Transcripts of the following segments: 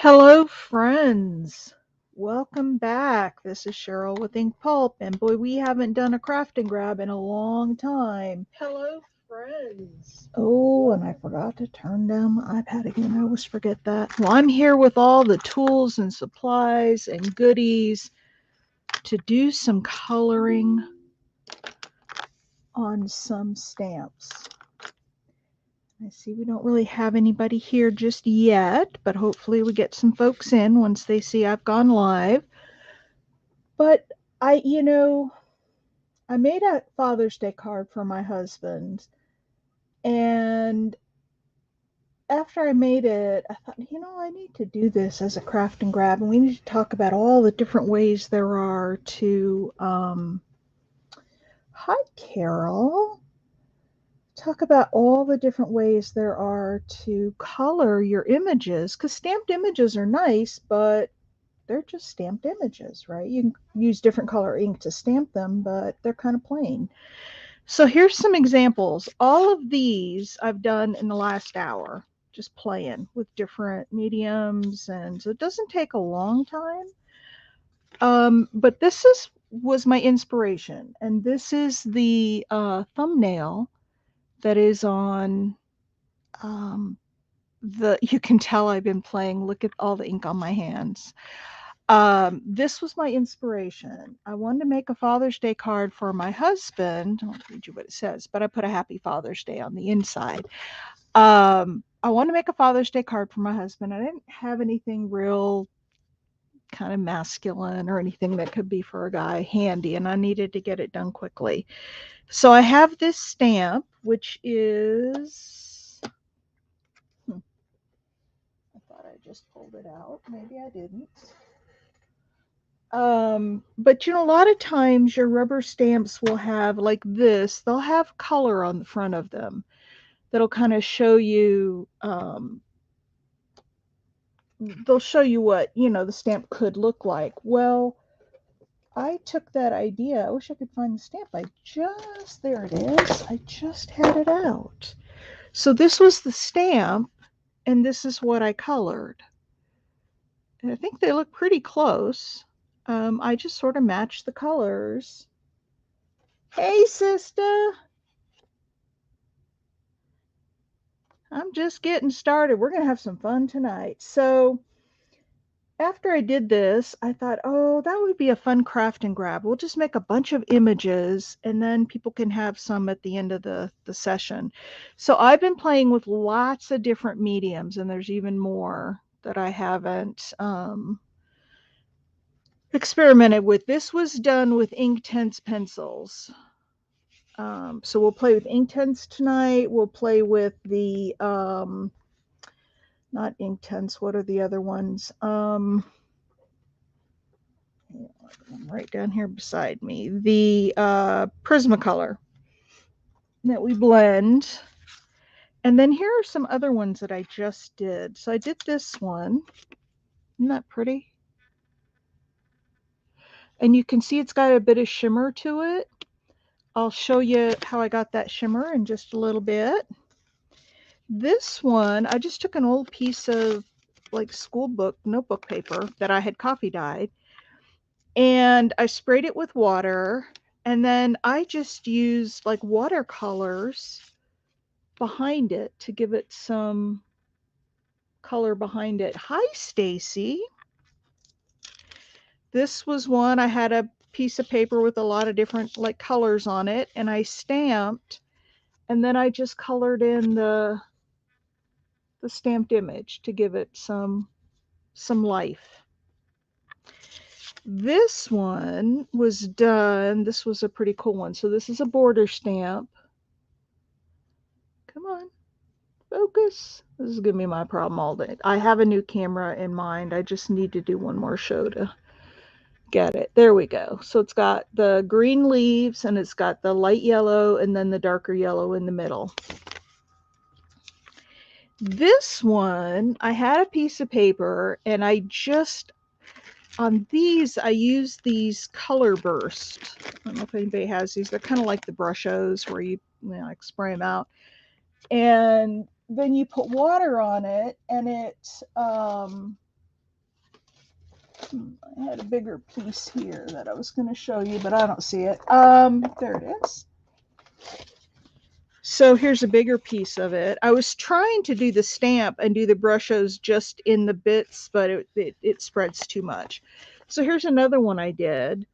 Hello, friends. Welcome back. This is Cheryl with Ink Pulp, and boy, we haven't done a craft and grab in a long time. Hello, friends. Oh, and I forgot to turn down my iPad again. I always forget that. Well, I'm here with all the tools and supplies and goodies to do some coloring on some stamps. I see we don't really have anybody here just yet, but hopefully we get some folks in once they see I've gone live. But I made a Father's Day card for my husband, and after I made it, I thought, I need to do this as a craft and grab, and we need to talk about all the different ways there are to, hi, Carol. Talk about all the different ways there are to color your images, because stamped images are nice, but they're just stamped images, right? You can use different color ink to stamp them, but they're kind of plain. So here's some examples. All of these I've done in the last hour, just playing with different mediums, and so it doesn't take a long time. But was my inspiration, and this is the thumbnail that is on you can tell I've been playing. Look at all the ink on my hands. This was my inspiration. I wanted to make a Father's Day card for my husband. I'll read you what it says, but I put a Happy Father's Day on the inside. I want to make a Father's Day card for my husband. I didn't have anything real kind of masculine or anything that could be for a guy handy, and I needed to get it done quickly. So I have this stamp, which is, I thought I just pulled it out. Maybe I didn't. But a lot of times your rubber stamps will have like this, they'll have color on the front of them that'll kind of show you, they'll show you what, the stamp could look like. Well, I took that idea. I wish I could find the stamp. There it is. I just had it out. So this was the stamp, and this is what I colored. And I think they look pretty close. I just sort of matched the colors. Hey, sister. I'm just getting started. We're going to have some fun tonight. So, after I did this, I thought, oh, that would be a fun craft and grab. We'll just make a bunch of images and then people can have some at the end of the session. So, I've been playing with lots of different mediums, and there's even more that I haven't experimented with. This was done with Inktense pencils. So we'll play with Inktense tonight. We'll play with the not Inktense. What are the other ones? I'm right down here beside me. The Prismacolor that we blend. And then here are some other ones that I just did. So I did this one. Isn't that pretty? And you can see it's got a bit of shimmer to it. I'll show you how I got that shimmer in just a little bit. This one, I just took an old piece of like school book notebook paper that I had coffee dyed, and I sprayed it with water, and then I just used like watercolors behind it to give it some color behind it. Hi, Stacy. This was one, I had a piece of paper with a lot of different like colors on it, and I stamped, and then I just colored in the stamped image to give it some life. This one was done. This was a pretty cool one. So this is a border stamp. Come on, focus. This is gonna be my problem all day. I have a new camera in mind. I just need to do one more show to get it. There we go. So it's got the green leaves, and it's got the light yellow and then the darker yellow in the middle. This one, I had a piece of paper, and on these, I use these color burst. I don't know if anybody has these. They're kind of like the brush-os where you like spray them out. And then you put water on it, and I had a bigger piece here that I was going to show you, but I don't see it. There it is. So here's a bigger piece of it. I was trying to do the stamp and do the brushes just in the bits, but it spreads too much. So here's another one I did.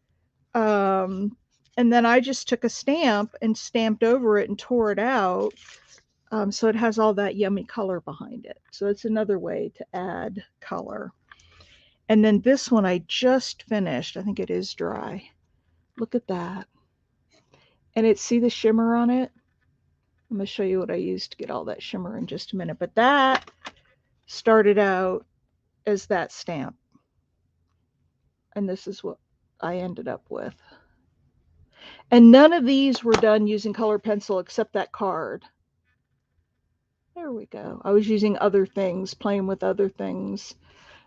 And then I just took a stamp and stamped over it and tore it out. So it has all that yummy color behind it. So it's another way to add color. And then this one I just finished. I think it is dry. Look at that. And see the shimmer on it? I'm going to show you what I used to get all that shimmer in just a minute. But that started out as that stamp. And this is what I ended up with. And none of these were done using colored pencil except that card. There we go. I was using other things, playing with other things.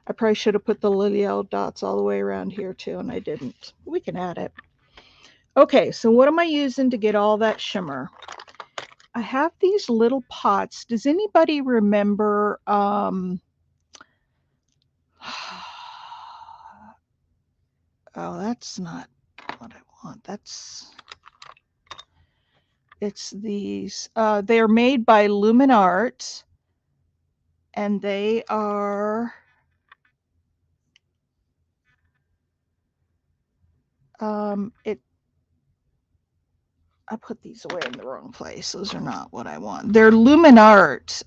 I probably should have put the little dots all the way around here too, and I didn't. We can add it. Okay, so what am I using to get all that shimmer? I have these little pots. Does anybody remember oh, that's not what I want. It's these. They're made by Luminart, and they are I put these away in the wrong place. Those are not what I want. They're Luminart.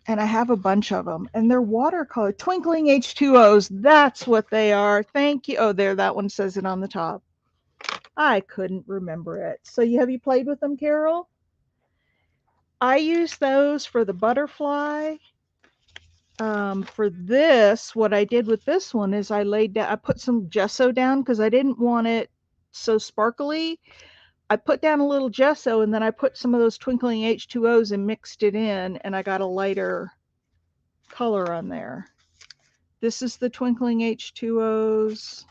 And I have a bunch of them. And they're watercolor. Twinkling H2Os. That's what they are. Thank you. Oh, there. That one says it on the top. I couldn't remember it. So have you played with them, Carol? I use those for the butterfly. For this, what I did with this one is I put some gesso down because I didn't want it so sparkly. I put down a little gesso and then I put some of those twinkling H2Os and mixed it in, and I got a lighter color on there. This is the twinkling H2Os.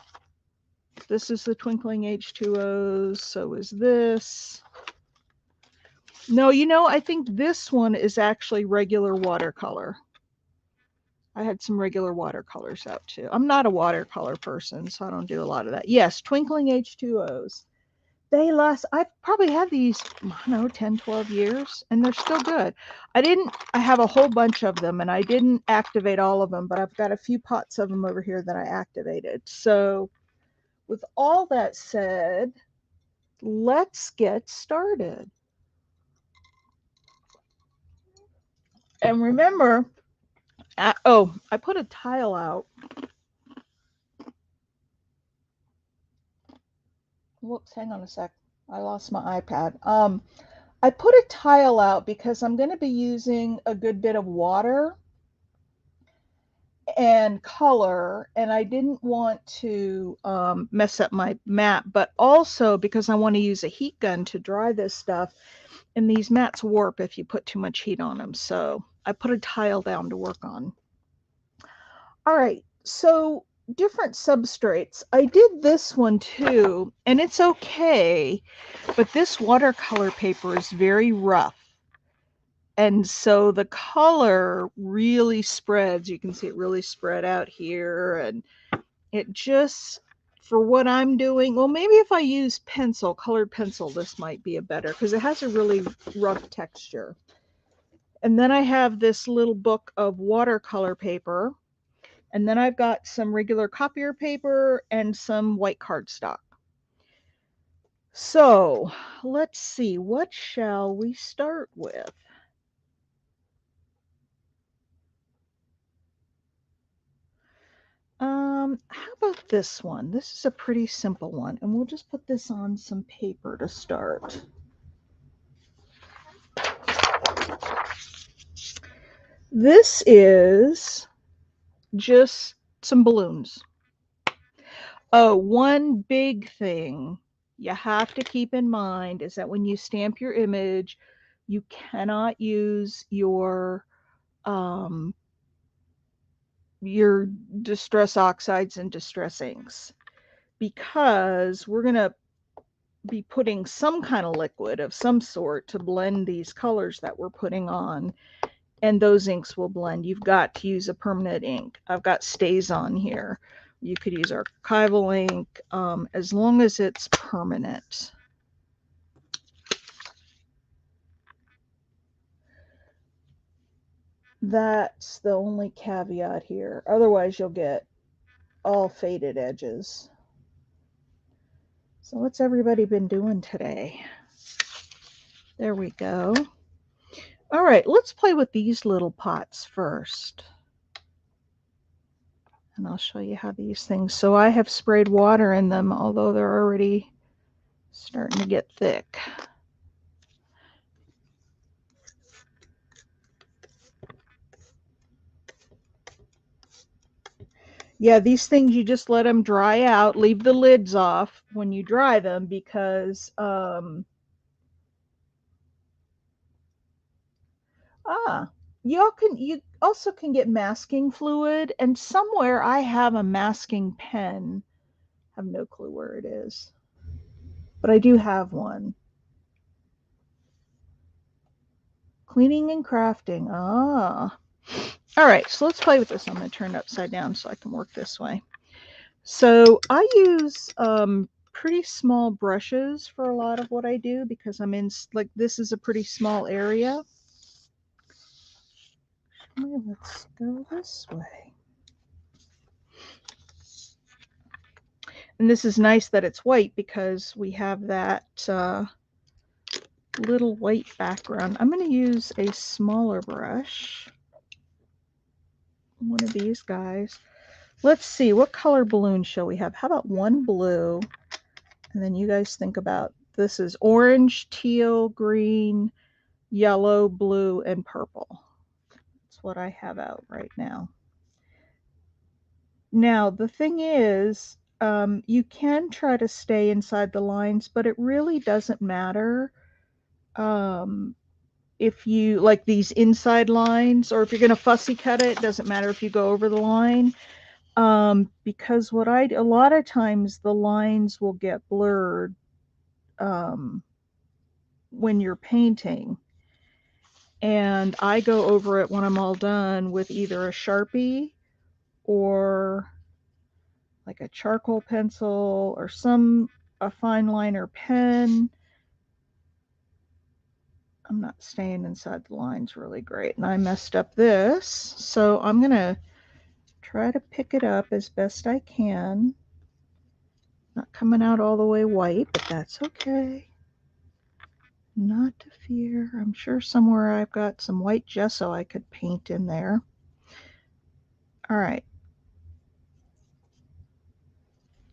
This is the twinkling H2Os. So is this. No, I think this one is actually regular watercolor. I had some regular watercolors out too. I'm not a watercolor person, so I don't do a lot of that. Yes, twinkling H2Os. They last, I probably had these, I don't know, 10, 12 years, and they're still good. I have a whole bunch of them, and I didn't activate all of them, but I've got a few pots of them over here that I activated. So with all that said, let's get started. And remember, I put a tile out. Whoops, hang on a sec. I lost my iPad. I put a tile out because I'm going to be using a good bit of water and color, and I didn't want to mess up my mat, but also because I want to use a heat gun to dry this stuff, and these mats warp if you put too much heat on them. So I put a tile down to work on. All right, so different substrates. I did this one too, and it's okay, but this watercolor paper is very rough. And so the color really spreads. You can see it really spread out here, and it just, for what I'm doing, well, maybe if I use pencil, colored pencil, this might be a better, because it has a really rough texture. And then I have this little book of watercolor paper. And then I've got some regular copier paper and some white cardstock. So let's see, what shall we start with? How about this one? This is a pretty simple one, and we'll just put this on some paper to start. This is just some balloons. Oh, one big thing you have to keep in mind is that when you stamp your image, you cannot use your distress oxides and distress inks, because we're going to be putting some kind of liquid of some sort to blend these colors that we're putting on. and those inks will blend. You've got to use a permanent ink. I've got StazOn here. You could use archival ink as long as it's permanent. That's the only caveat here. Otherwise, you'll get all faded edges. So what's everybody been doing today? There we go. All right, let's play with these little pots first. And I'll show you how these things, so I have sprayed water in them, although they're already starting to get thick. Yeah, these things, you just let them dry out, leave the lids off when you dry them, because you also can get masking fluid, and somewhere I have a masking pen. I have no clue where it is, but I do have one. Cleaning and crafting. Ah. All right, so let's play with this. I'm going to turn it upside down so I can work this way. So I use pretty small brushes for a lot of what I do, because I'm in, like, this is a pretty small area. Let's go this way. And this is nice that it's white, because we have that little white background. I'm going to use a smaller brush, one of these guys. Let's see, what color balloon shall we have? How about one blue? And then you guys think about, this is orange, teal, green, yellow, blue, and purple. That's what I have out right now. Now, the thing is, you can try to stay inside the lines, but it really doesn't matter. If you like these inside lines, or if you're going to fussy cut it, it doesn't matter if you go over the line. Because a lot of times the lines will get blurred when you're painting. And I go over it when I'm all done with either a Sharpie or like a charcoal pencil or a fine liner pen. I'm not staying inside the lines really great, and I messed up this, so I'm gonna try to pick it up as best I can. Not coming out all the way white, but that's okay. Not to fear. I'm sure somewhere I've got some white gesso I could paint in there. All right.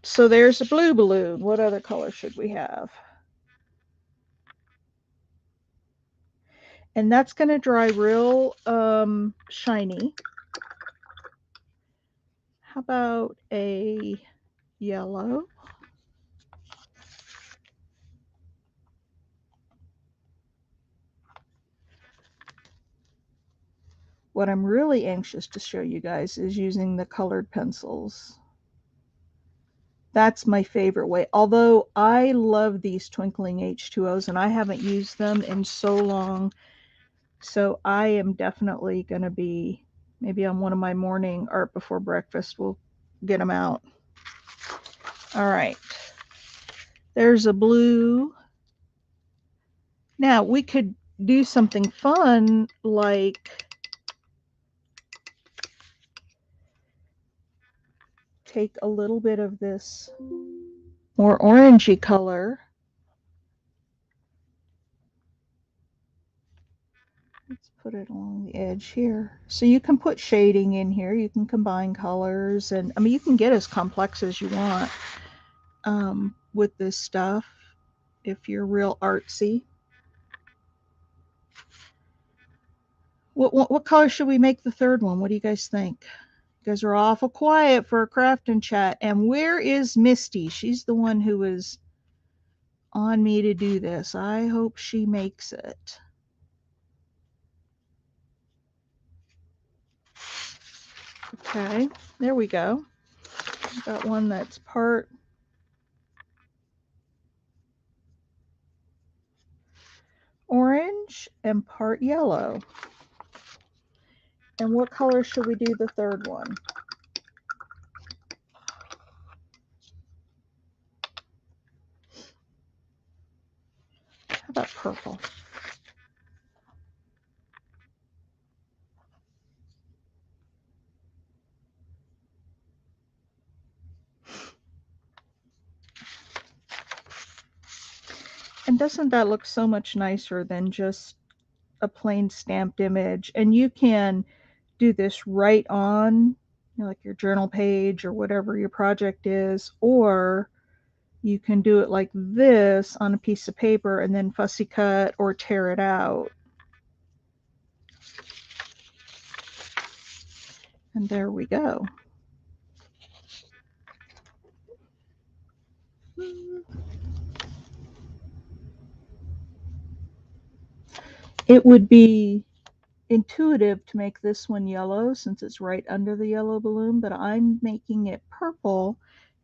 So there's a blue balloon. What other color should we have? And that's going to dry real shiny. How about a yellow? What I'm really anxious to show you guys is using the colored pencils. That's my favorite way. Although I love these twinkling H2Os, and I haven't used them in so long. So I am definitely going to be, maybe on one of my morning art before breakfast, we'll get them out. All right. There's a blue. Now we could do something fun, like take a little bit of this more orangey color. Let's put it along the edge here. So you can put shading in here. You can combine colors, and I mean, you can get as complex as you want with this stuff if you're real artsy. What color should we make the third one? What do you guys think? You guys are awful quiet for a crafting chat. And where is Misty? She's the one who was on me to do this. I hope she makes it. Okay, there we go. Got one that's part orange and part yellow. And what color should we do the third one? How about purple? And doesn't that look so much nicer than just a plain stamped image? And you can do this right on, you know, like your journal page or whatever your project is, or you can do it like this on a piece of paper and then fussy cut or tear it out. And there we go. It would be intuitive to make this one yellow since it's right under the yellow balloon, but I'm making it purple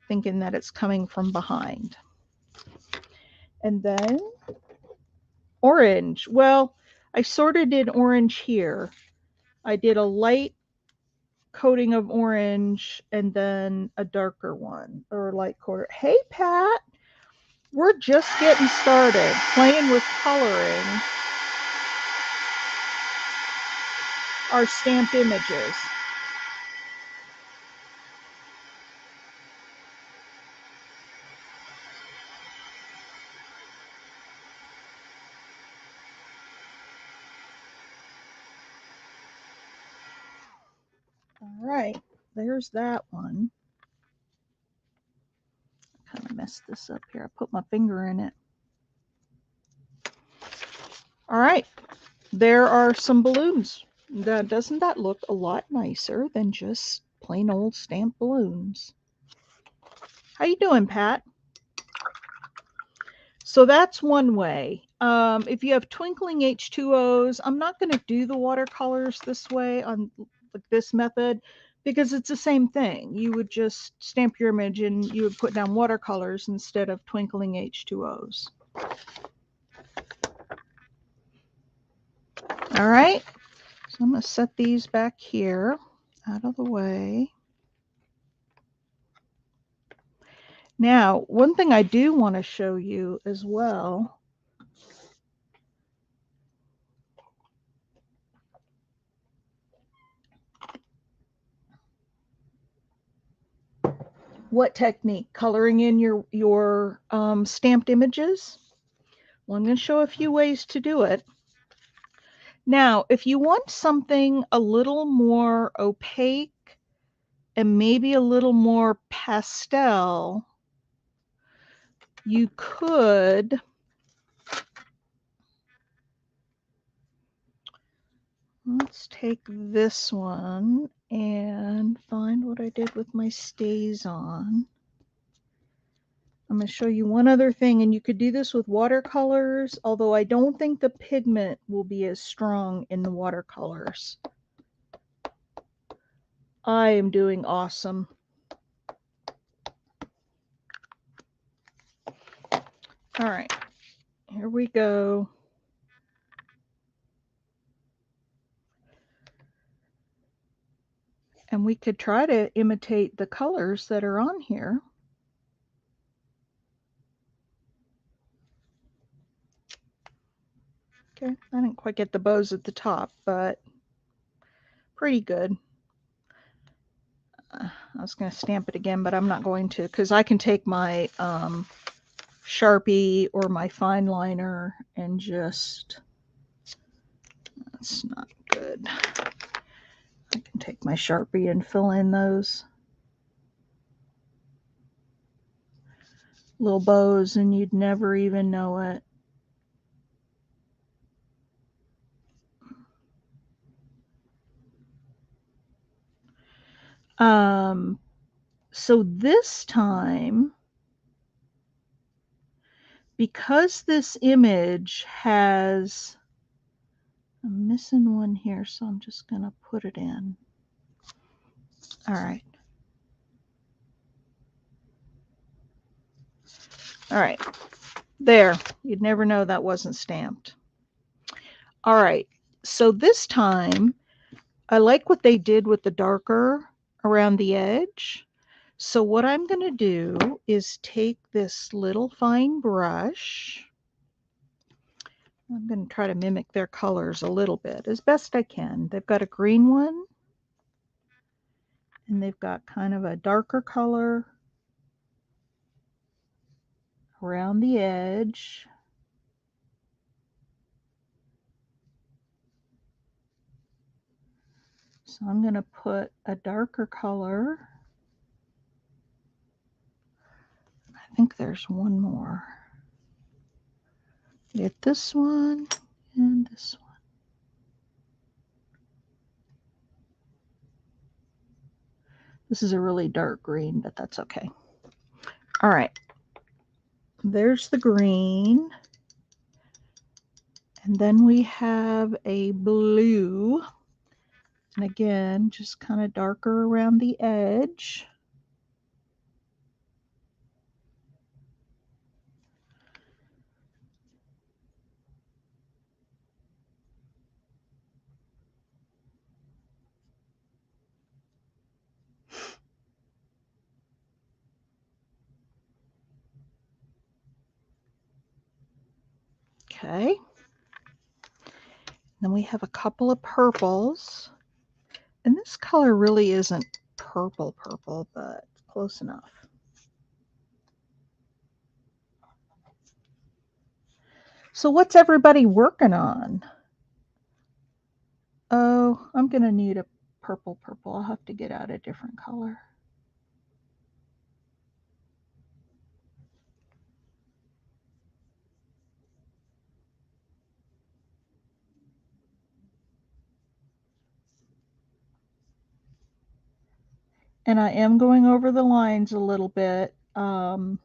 thinking that it's coming from behind. And then orange. Well, I sort of did orange here. I did a light coating of orange and then a darker one or light quarter. Hey, Pat, we're just getting started playing with coloring our stamped images. All right, there's that one. I kind of messed this up here. I put my finger in it. All right, there are some balloons. Doesn't that look a lot nicer than just plain old stamped balloons? How you doing, Pat? So that's one way. If you have twinkling H2Os, I'm not going to do the watercolors this way on this method because it's the same thing. You would just stamp your image and you would put down watercolors instead of twinkling H2Os. All right, so I'm going to set these back here out of the way. Now, one thing I do want to show you as well what technique? Coloring in your stamped images. Well, I'm going to show a few ways to do it. Now, if you want something a little more opaque and maybe a little more pastel, you could let's take this one and find what I did with my StazOn. I'm going to show you one other thing, and you could do this with watercolors, although I don't think the pigment will be as strong in the watercolors. I am doing awesome. All right, here we go. And we could try to imitate the colors that are on here. Okay, I didn't quite get the bows at the top, but pretty good. I was going to stamp it again, but I'm not going to because I can take my Sharpie or my fine liner and just, that's not good. I can take my Sharpie and fill in those little bows and you'd never even know it. So this time, because this image has, I'm missing one here, so I'm just going to put it in. All right. All right. There. You'd never know that wasn't stamped. All right. So this time, I like what they did with the darker around the edge. So what I'm going to do is take this little fine brush. I'm going to try to mimic their colors a little bit as best I can. They've got a green one, and they've got kind of a darker color around the edge. So I'm going to put a darker color. I think there's one more. Get this one and this one. This is a really dark green, but that's okay. All right. There's the green. And then we have a blue. And again, just kind of darker around the edge. Okay. Then we have a couple of purples. And this color really isn't purple, but close enough. So what's everybody working on? Oh, I'm going to need a purple. I'll have to get out a different color. And I am going over the lines a little bit. You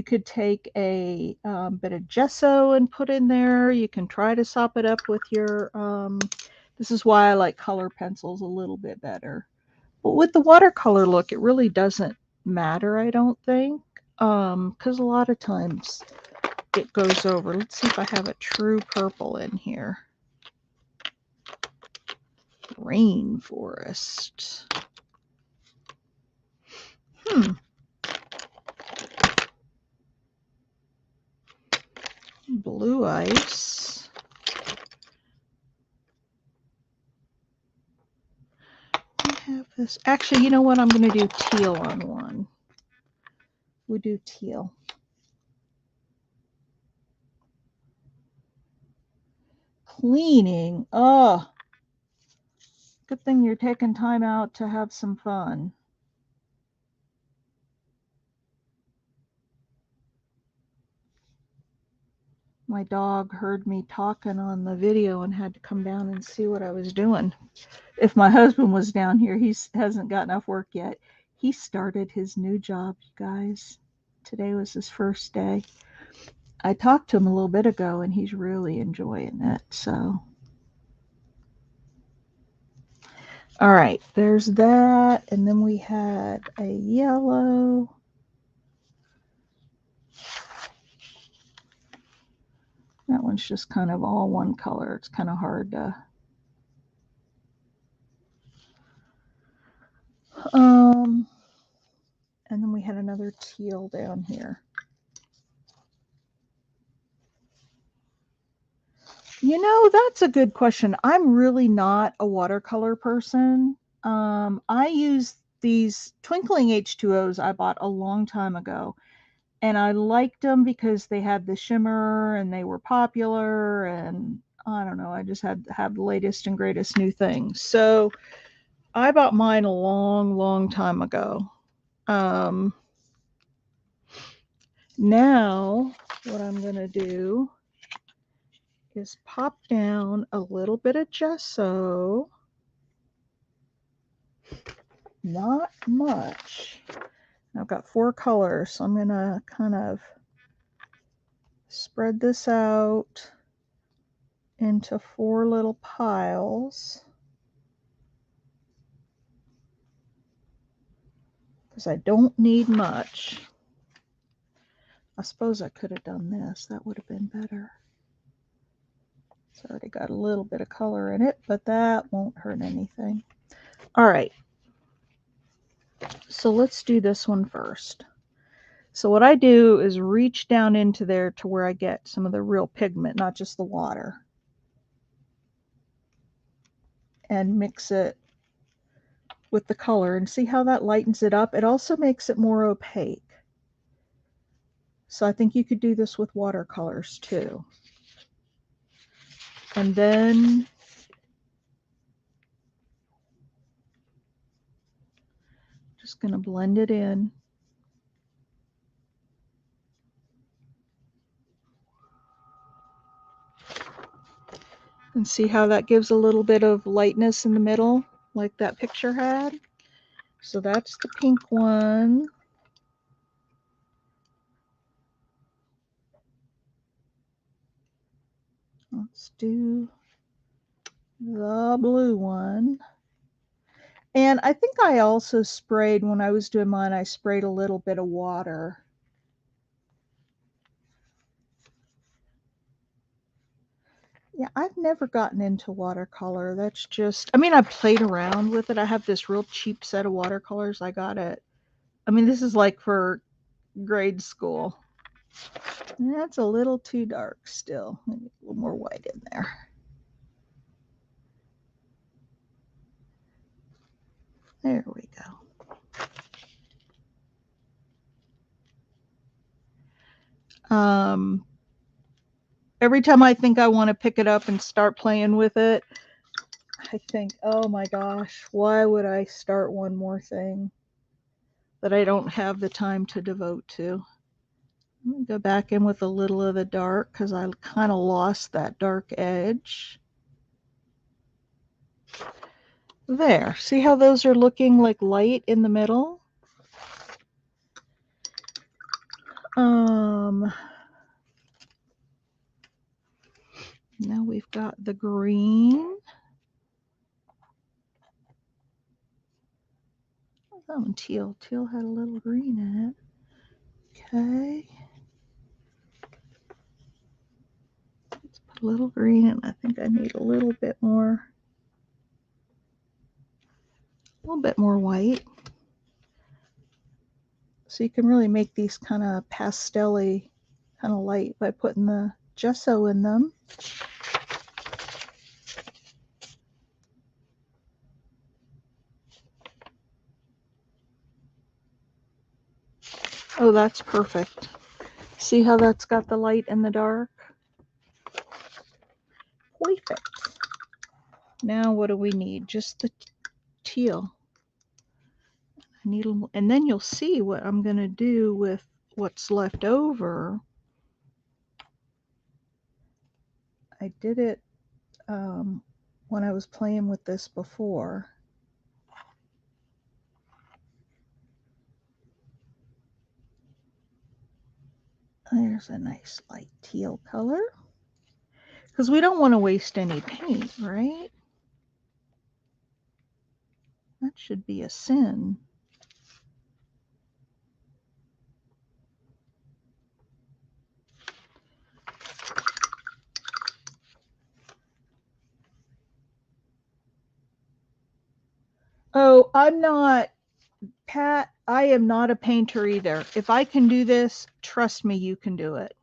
could take a bit of gesso and put in there. You can try to sop it up with your, this is why I like color pencils a little bit better. But with the watercolor look, it really doesn't matter, I don't think, because a lot of times it goes over. Let's see if I have a true purple in here. Rainforest. Blue ice. I have this. Actually, you know what? I'm going to do teal on one. We do teal. Cleaning. Oh, good thing you're taking time out to have some fun. My dog heard me talking on the video and had to come down and see what I was doing. If my husband was down here, he hasn't gotten off work yet. He started his new job, you guys. Today was his first day. I talked to him a little bit ago, and he's really enjoying it. So, all right, there's that. And then we had a yellow. That one's just kind of all one color. It's kind of hard to. And then we had another teal down here. You know, that's a good question. I'm really not a watercolor person. I use these twinkling H2Os I bought a long time ago, and I liked them because they had the shimmer and they were popular, and I don't know, I just had to have the latest and greatest new things. So I bought mine a long time ago. Now what I'm going to do is pop down a little bit of gesso. Not much. I've got 4 colors, so I'm going to kind of spread this out into 4 little piles because I don't need much. I suppose I could have done this. That would have been better. It's already got a little bit of color in it, but that won't hurt anything. All right. So let's do this one first. So what I do is reach down into there to where I get some of the real pigment, not just the water, and mix it with the color and see how that lightens it up. It also makes it more opaque. So I think you could do this with watercolors too. And then just going to blend it in. And see how that gives a little bit of lightness in the middle, like that picture had. So that's the pink one. Let's do the blue one. And I think I also sprayed, when I was doing mine, I sprayed a little bit of water. Yeah, I've never gotten into watercolor. That's just, I mean, I played around with it. I have this real cheap set of watercolors I got at, I mean, this is like for grade school. That's a little too dark still. Maybe a little more white in there. There we go. Every time I think I want to pick it up and start playing with it, I think, oh my gosh, why would I start one more thing that I don't have the time to devote to? I'm going to go back in with a little of the dark because I kind of lost that dark edge. There. See how those are looking like light in the middle? Now we've got the green. Oh, and teal. Teal had a little green in it. Okay. Let's put a little green in. I think I need a little bit more white. So you can really make these kind of pastel-y, kind of light by putting the gesso in them. Oh, that's perfect. See how that's got the light and the dark? Perfect. Now what do we need? Just the teal. I need a little, and then you'll see what I'm going to do with what's left over. I did it when I was playing with this before. There's a nice light teal color. Because we don't want to waste any paint, right? That should be a sin. Oh, I'm not, Pat, I am not a painter either. If I can do this, trust me, you can do it.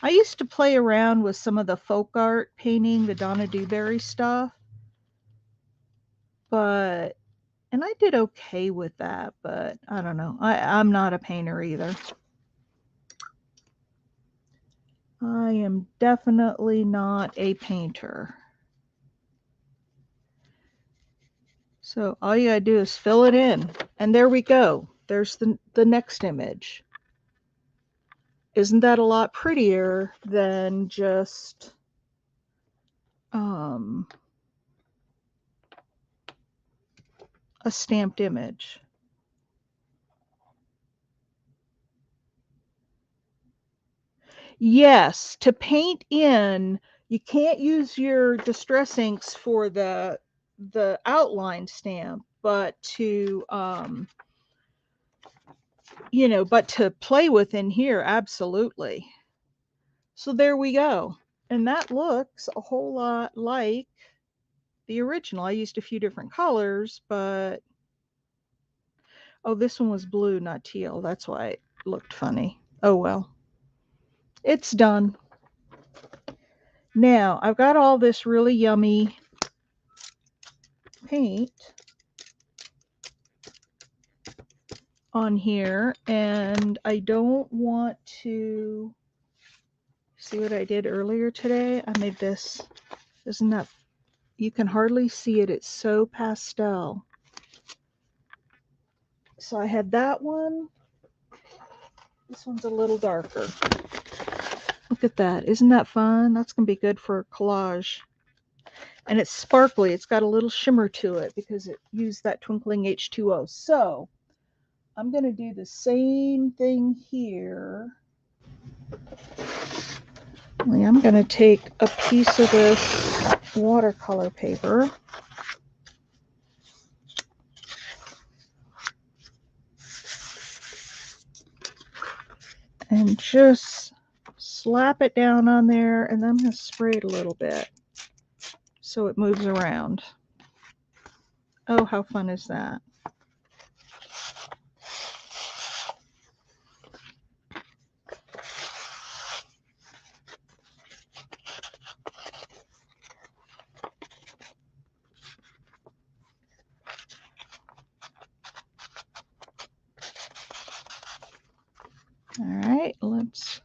I used to play around with some of the folk art painting, the Donna Dewberry stuff, and I did okay with that, but I don't know. I'm not a painter either. I am definitely not a painter. So all you gotta do is fill it in. And there we go. There's the next image. Isn't that a lot prettier than just a stamped image? Yes, to paint in, you can't use your distress inks for the outline stamp, but to but to play with in here, absolutely. So there we go. And that looks a whole lot like the original. I used a few different colors, but oh, this one was blue, not teal. That's why it looked funny. Oh well. It's done. Now, I've got all this really yummy paint on here, and I don't want to see what I did earlier today. I made this. Isn't that, you can hardly see it. It's so pastel. So I had that one. This one's a little darker. Look at that. Isn't that fun? That's going to be good for collage. And it's sparkly. It's got a little shimmer to it because it used that twinkling H2O. So I'm going to do the same thing here. Only I'm going to take a piece of this watercolor paper. And just slap it down on there, and then I'm going to spray it a little bit so it moves around. Oh, how fun is that? All right, let's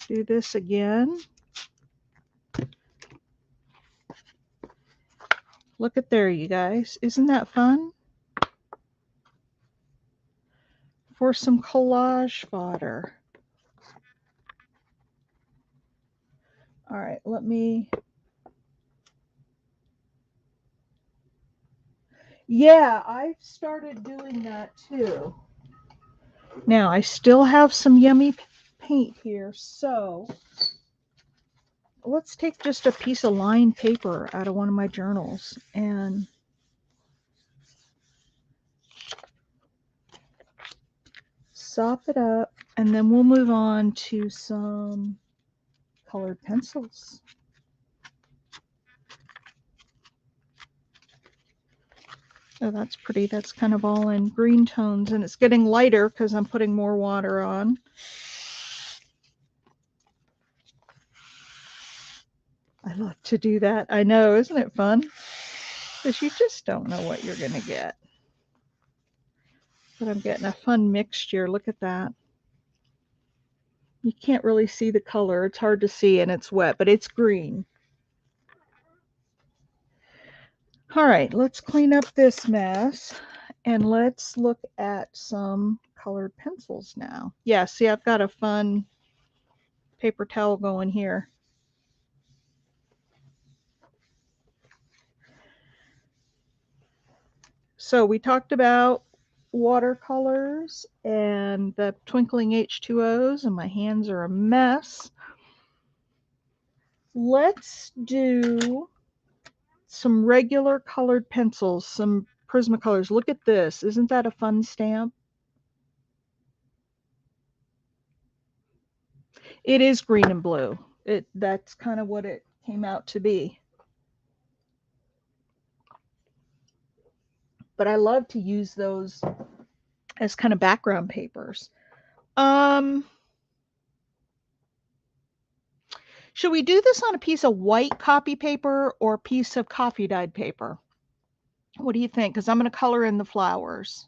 do this again. Look at there, you guys. Isn't that fun? For some collage fodder. All right, let me... Yeah, I've started doing that too. Now, I still have some yummy paint here, so let's take just a piece of lined paper out of one of my journals and sop it up, and then we'll move on to some colored pencils. Oh, that's pretty. That's kind of all in green tones, and it's getting lighter because I'm putting more water on. I love to do that. I know, isn't it fun? Because you just don't know what you're going to get. But I'm getting a fun mixture. Look at that. You can't really see the color. It's hard to see, and it's wet, but it's green. All right, let's clean up this mess, and let's look at some colored pencils now. Yeah, see, I've got a fun paper towel going here. So we talked about watercolors and the twinkling H2Os, and my hands are a mess. Let's do some regular colored pencils, some Prismacolors. Look at this. Isn't that a fun stamp? It is green and blue. That's kind of what it came out to be. But I love to use those as kind of background papers. Should we do this on a piece of white copy paper or a piece of coffee dyed paper? What do you think? Because I'm going to color in the flowers.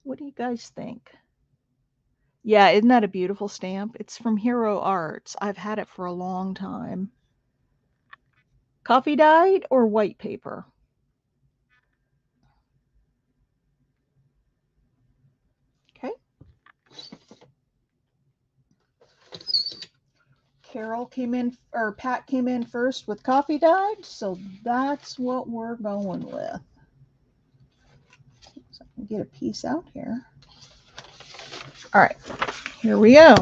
What do you guys think? Yeah, isn't that a beautiful stamp? It's from Hero Arts. I've had it for a long time. Coffee dyed or white paper? Okay. Carol came in, or Pat came in first with coffee dyed, so that's what we're going with. So I can get a piece out here. All right, here we go.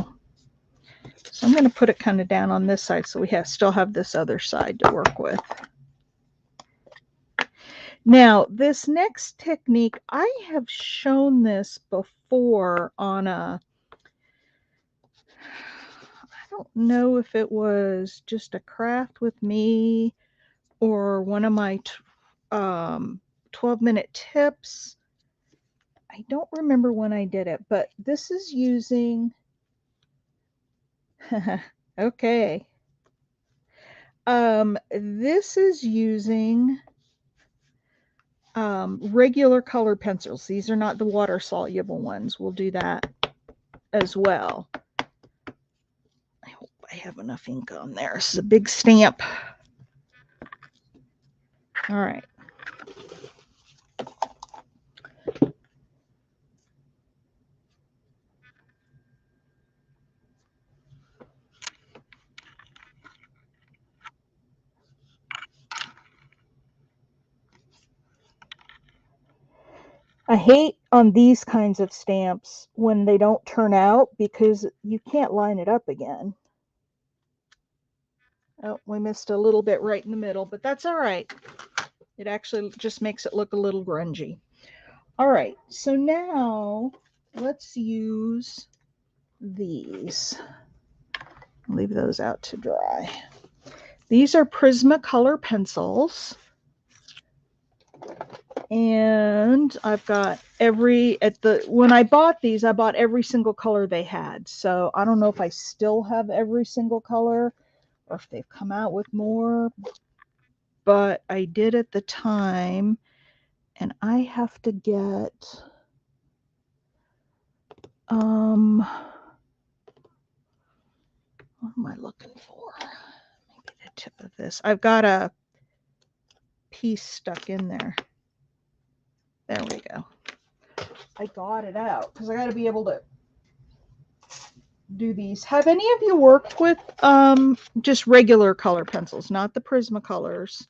So I'm going to put it kind of down on this side so we still have this other side to work with. Now, this next technique, I have shown this before. before on a, I don't know if it was just a craft with me or one of my 12-minute tips. I don't remember when I did it, but this is using, okay. This is using regular color pencils. These are not the water soluble ones. We'll do that as well. I hope I have enough ink on there. This is a big stamp. All right. I hate on these kinds of stamps when they don't turn out because you can't line it up again. Oh, we missed a little bit right in the middle, but that's all right. It actually just makes it look a little grungy. All right, so now let's use these. Leave those out to dry. These are Prismacolor pencils. And I've got when I bought these, I bought every single color they had. So I don't know if I still have every single color or if they've come out with more, but I did at the time. And I have to get, what am I looking for? Maybe the tip of this. I've got a piece stuck in there. There we go. I got it out because I got to be able to do these. Have any of you worked with just regular color pencils, not the Prismacolors?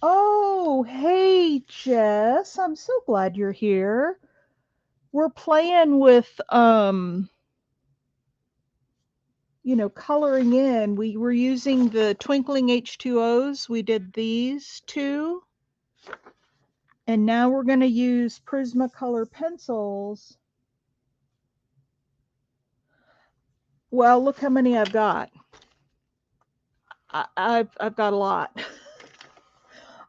Oh, hey, Jess. I'm so glad you're here. We're playing with coloring in. We were using the twinkling H2Os. We did these two. And now we're going to use Prismacolor pencils. Well, look how many I've got. I've got a lot.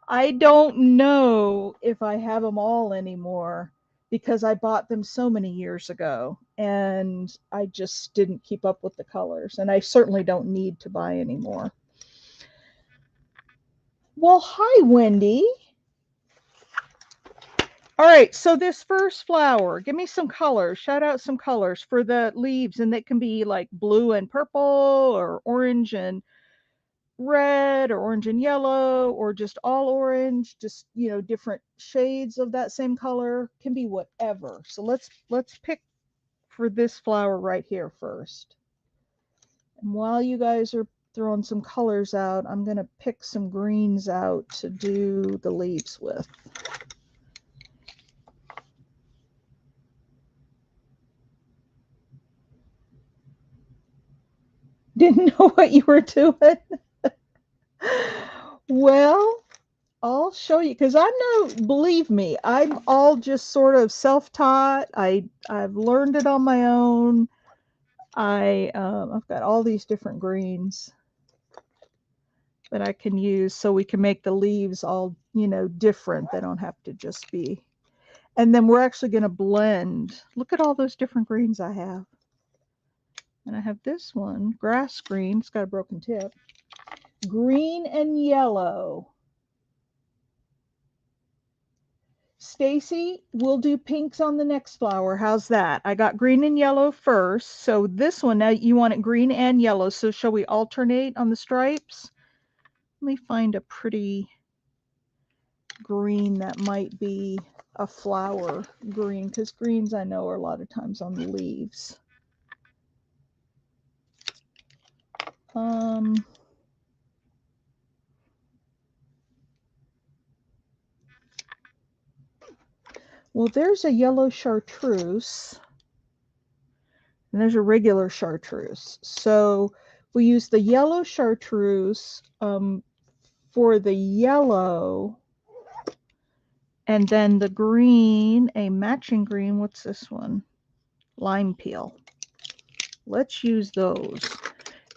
I don't know if I have them all anymore because I bought them so many years ago and I just didn't keep up with the colors, and I certainly don't need to buy anymore. Well, hi, Wendy. All right, so this first flower, give me some colors. Shout out some colors for the leaves, and that can be like blue and purple or orange and red or orange and yellow or just all orange, just different shades of that same color, can be whatever. So let's pick for this flower right here first. And while you guys are throwing some colors out, I'm going to pick some greens out to do the leaves with. Didn't know what you were doing. Well, I'll show you because believe me, I'm all just sort of self-taught. I've learned it on my own. I've got all these different greens that I can use so we can make the leaves all, different. They don't have to just be. And then we're actually going to blend. Look at all those different greens I have. And I have this one, grass green. It's got a broken tip. Green and yellow. Stacy, we'll do pinks on the next flower. How's that? I got green and yellow first. So this one, now you want it green and yellow. So shall we alternate on the stripes? Let me find a pretty green that might be a flower green, because greens I know are a lot of times on the leaves. Well, there's a yellow chartreuse, and there's a regular chartreuse. So we use the yellow chartreuse for the yellow. And then the green, a matching green, what's this one? Lime peel. Let's use those.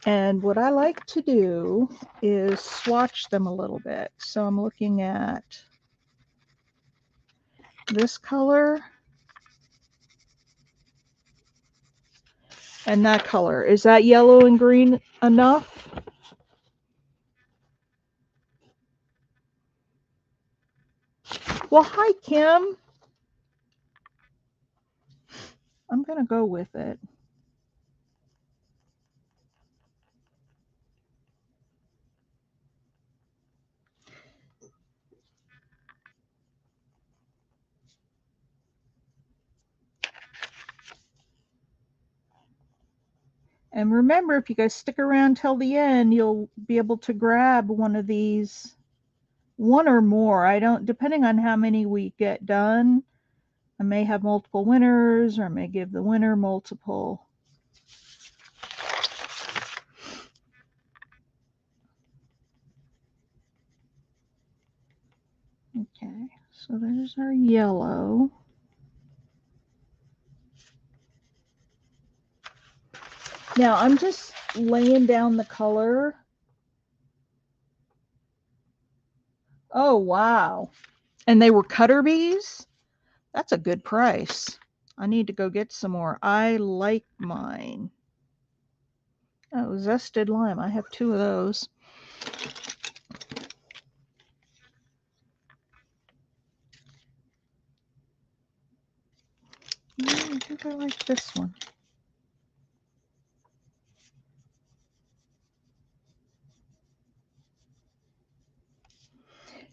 And what I like to do is swatch them a little bit. So I'm looking at this color and that color. Is that yellow and green enough? Well, hi, Kim. I'm going to go with it. And remember, if you guys stick around till the end, you'll be able to grab one of these, one or more. I don't, depending on how many we get done, I may have multiple winners or I may give the winner multiple. Okay, so there's our yellow. Now I'm just laying down the color. Oh, wow. And they were cutter bees? That's a good price. I need to go get some more. I like mine. Oh, zested lime. I have 2 of those. I think I like this one.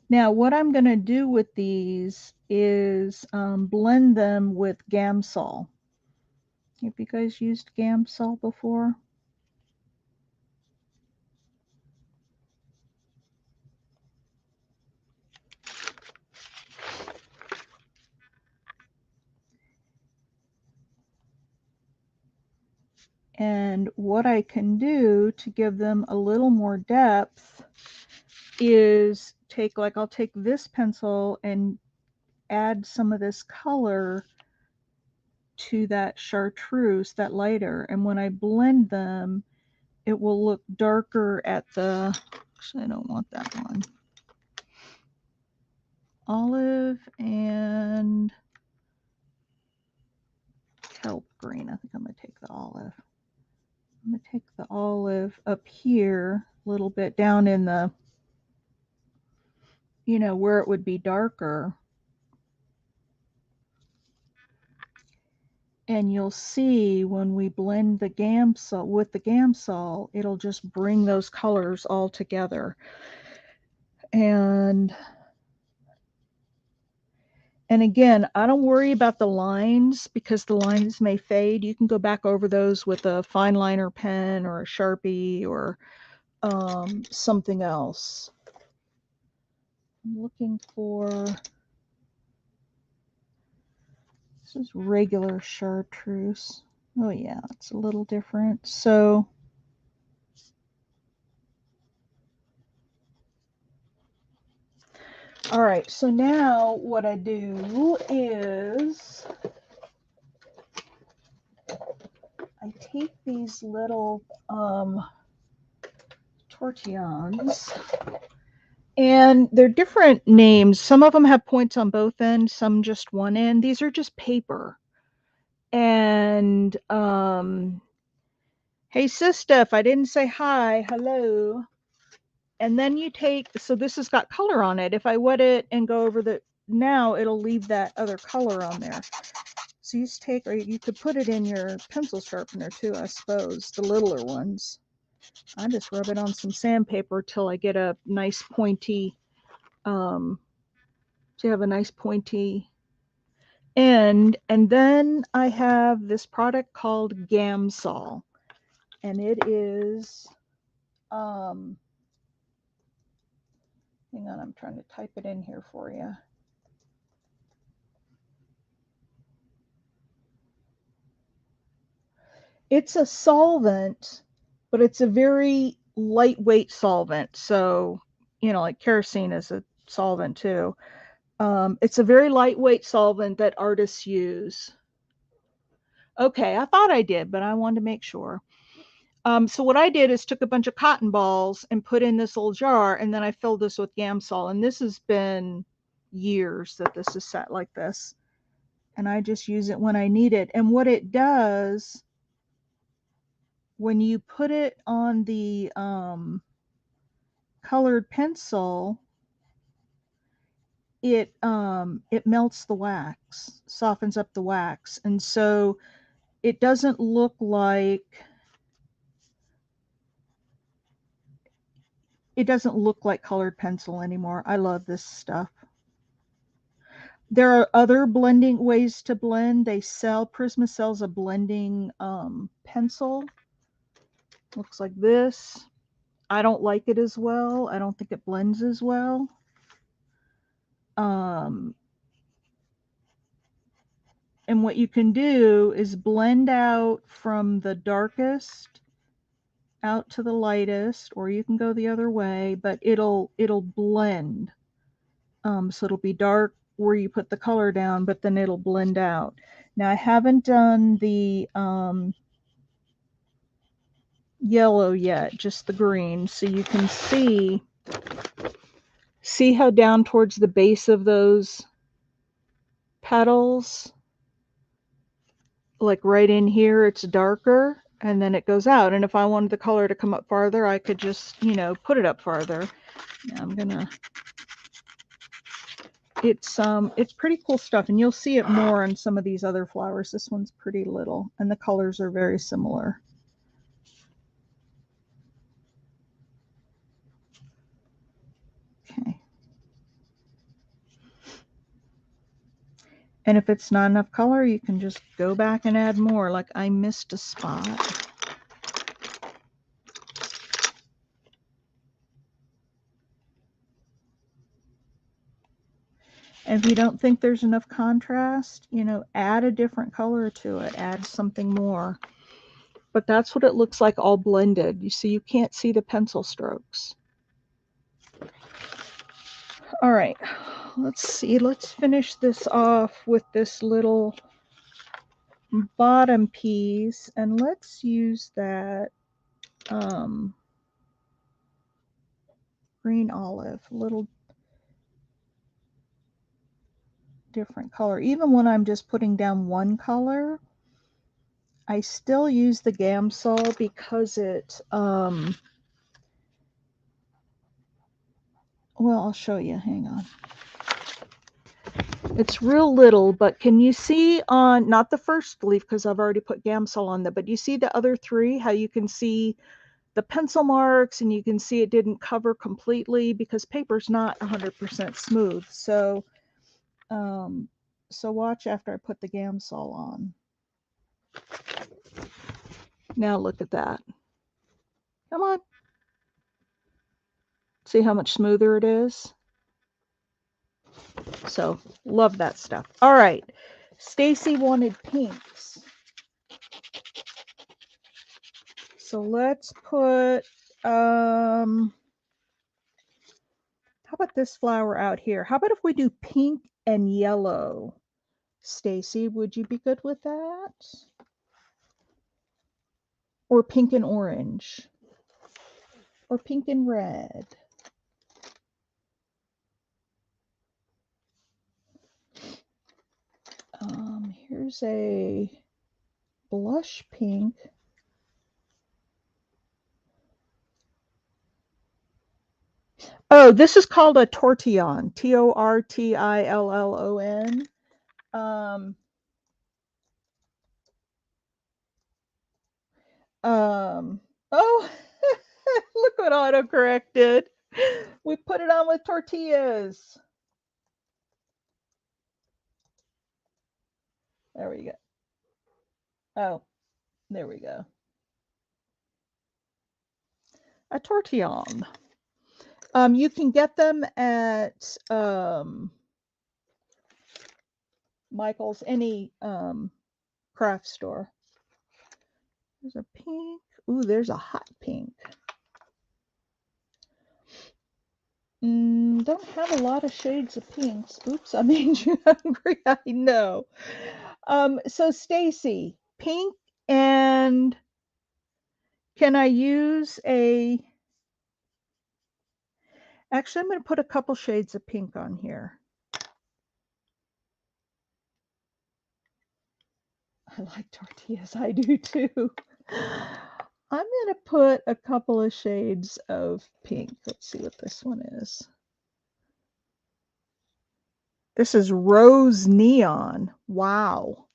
Now, what I'm going to do with these is blend them with Gamsol. Have you guys used Gamsol before? And what I can do to give them a little more depth is take, like, I'll take this pencil and add some of this color to that chartreuse, that lighter. And when I blend them, it will look darker at the, actually, I don't want that one. Olive and kelp green. I think I'm going to take the olive. I'm going to take the olive up here a little bit down in the, you know, where it would be darker. And you'll see when we blend the Gamsol with the Gamsol, it'll just bring those colors all together. And again, I don't worry about the lines because the lines may fade. You can go back over those with a fine liner pen or a Sharpie or something else. I'm looking for, this is regular chartreuse. Oh yeah, it's a little different. So all right, so now what I do is I take these little tortillons, and they're different names. Some of them have points on both ends, some just one end. These are just paper. And hey, sister, if I didn't say hi, hello. And then you take, so this has got color on it. If I wet it and go over the, now it'll leave that other color on there. So you just take, or you could put it in your pencil sharpener too, I suppose, the littler ones. I just rub it on some sandpaper till I get a nice pointy, so you have a nice pointy end. And then I have this product called Gamsol, and it is, hang on, I'm trying to type it in here for you. It's a solvent, but it's a very lightweight solvent. So, you know, like kerosene is a solvent too. It's a very lightweight solvent that artists use. Okay, I thought I did, but I wanted to make sure. So what I did is took a bunch of cotton balls and put in this little jar, and then I filled this with Gamsol. And this has been years that this is set like this. And I just use it when I need it. And what it does, when you put it on the colored pencil, it melts the wax, softens up the wax, and so it doesn't look like colored pencil anymore. I love this stuff. There are other blending ways to blend. Prisma sells a blending pencil. Looks like this. I don't like it as well. I don't think it blends as well. And what you can do is blend out from the darkest out to the lightest, or you can go the other way, but it'll blend. So it'll be dark where you put the color down, but then it'll blend out. Now I haven't done the yellow yet, just the green, so you can see how down towards the base of those petals, like right in here, it's darker, and then it goes out. And if I wanted the color to come up farther, I could just, put it up farther. Now I'm gonna. It's pretty cool stuff, and you'll see it more on some of these other flowers. This one's pretty little, and the colors are very similar. Okay. And if it's not enough color, you can just go back and add more. Like I missed a spot. And if you don't think there's enough contrast, add a different color to it. Add something more. But that's what it looks like all blended. You see, you can't see the pencil strokes. All right, let's see. Let's finish this off with this little bottom piece, and let's use that green olive, a little different color. Even when I'm just putting down one color, I still use the Gamsol because it well, I'll show you. Hang on. It's real little, but can you see on, not the first leaf because I've already put Gamsol on there, but you see the other three, how you can see the pencil marks, and you can see it didn't cover completely because paper's not 100% smooth. So watch after I put the Gamsol on. Now look at that. Come on. See how much smoother it is? So love that stuff. All right. Stacy wanted pinks. So let's put, how about this flower out here? How about if we do pink and yellow? Stacy, would you be good with that? Or pink and orange? Or pink and red? Here's a blush pink. Oh, this is called a tortillon. Tortillon. Oh, look what autocorrect did. We put it on with tortillas. There we go. Oh, there we go. A tortillon. You can get them at Michael's, any craft store. There's a pink. Ooh, there's a hot pink. Don't have a lot of shades of pinks. Oops, I made you hungry. I know. So Stacy, pink, and can I use a... Actually, I'm going to put a couple shades of pink on here. I like tortillas. I do too. I'm going to put a couple of shades of pink. Let's see what this one is. This is Rose Neon. Wow.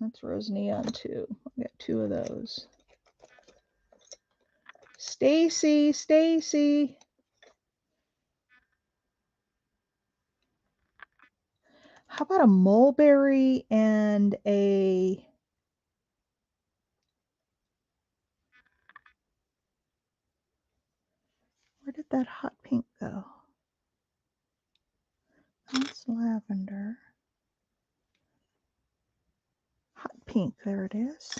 That's Rose Neon too. I got two of those. Stacy, Stacy. How about a mulberry and a... Where did that hot pink go? That's lavender. Hot pink, there it is.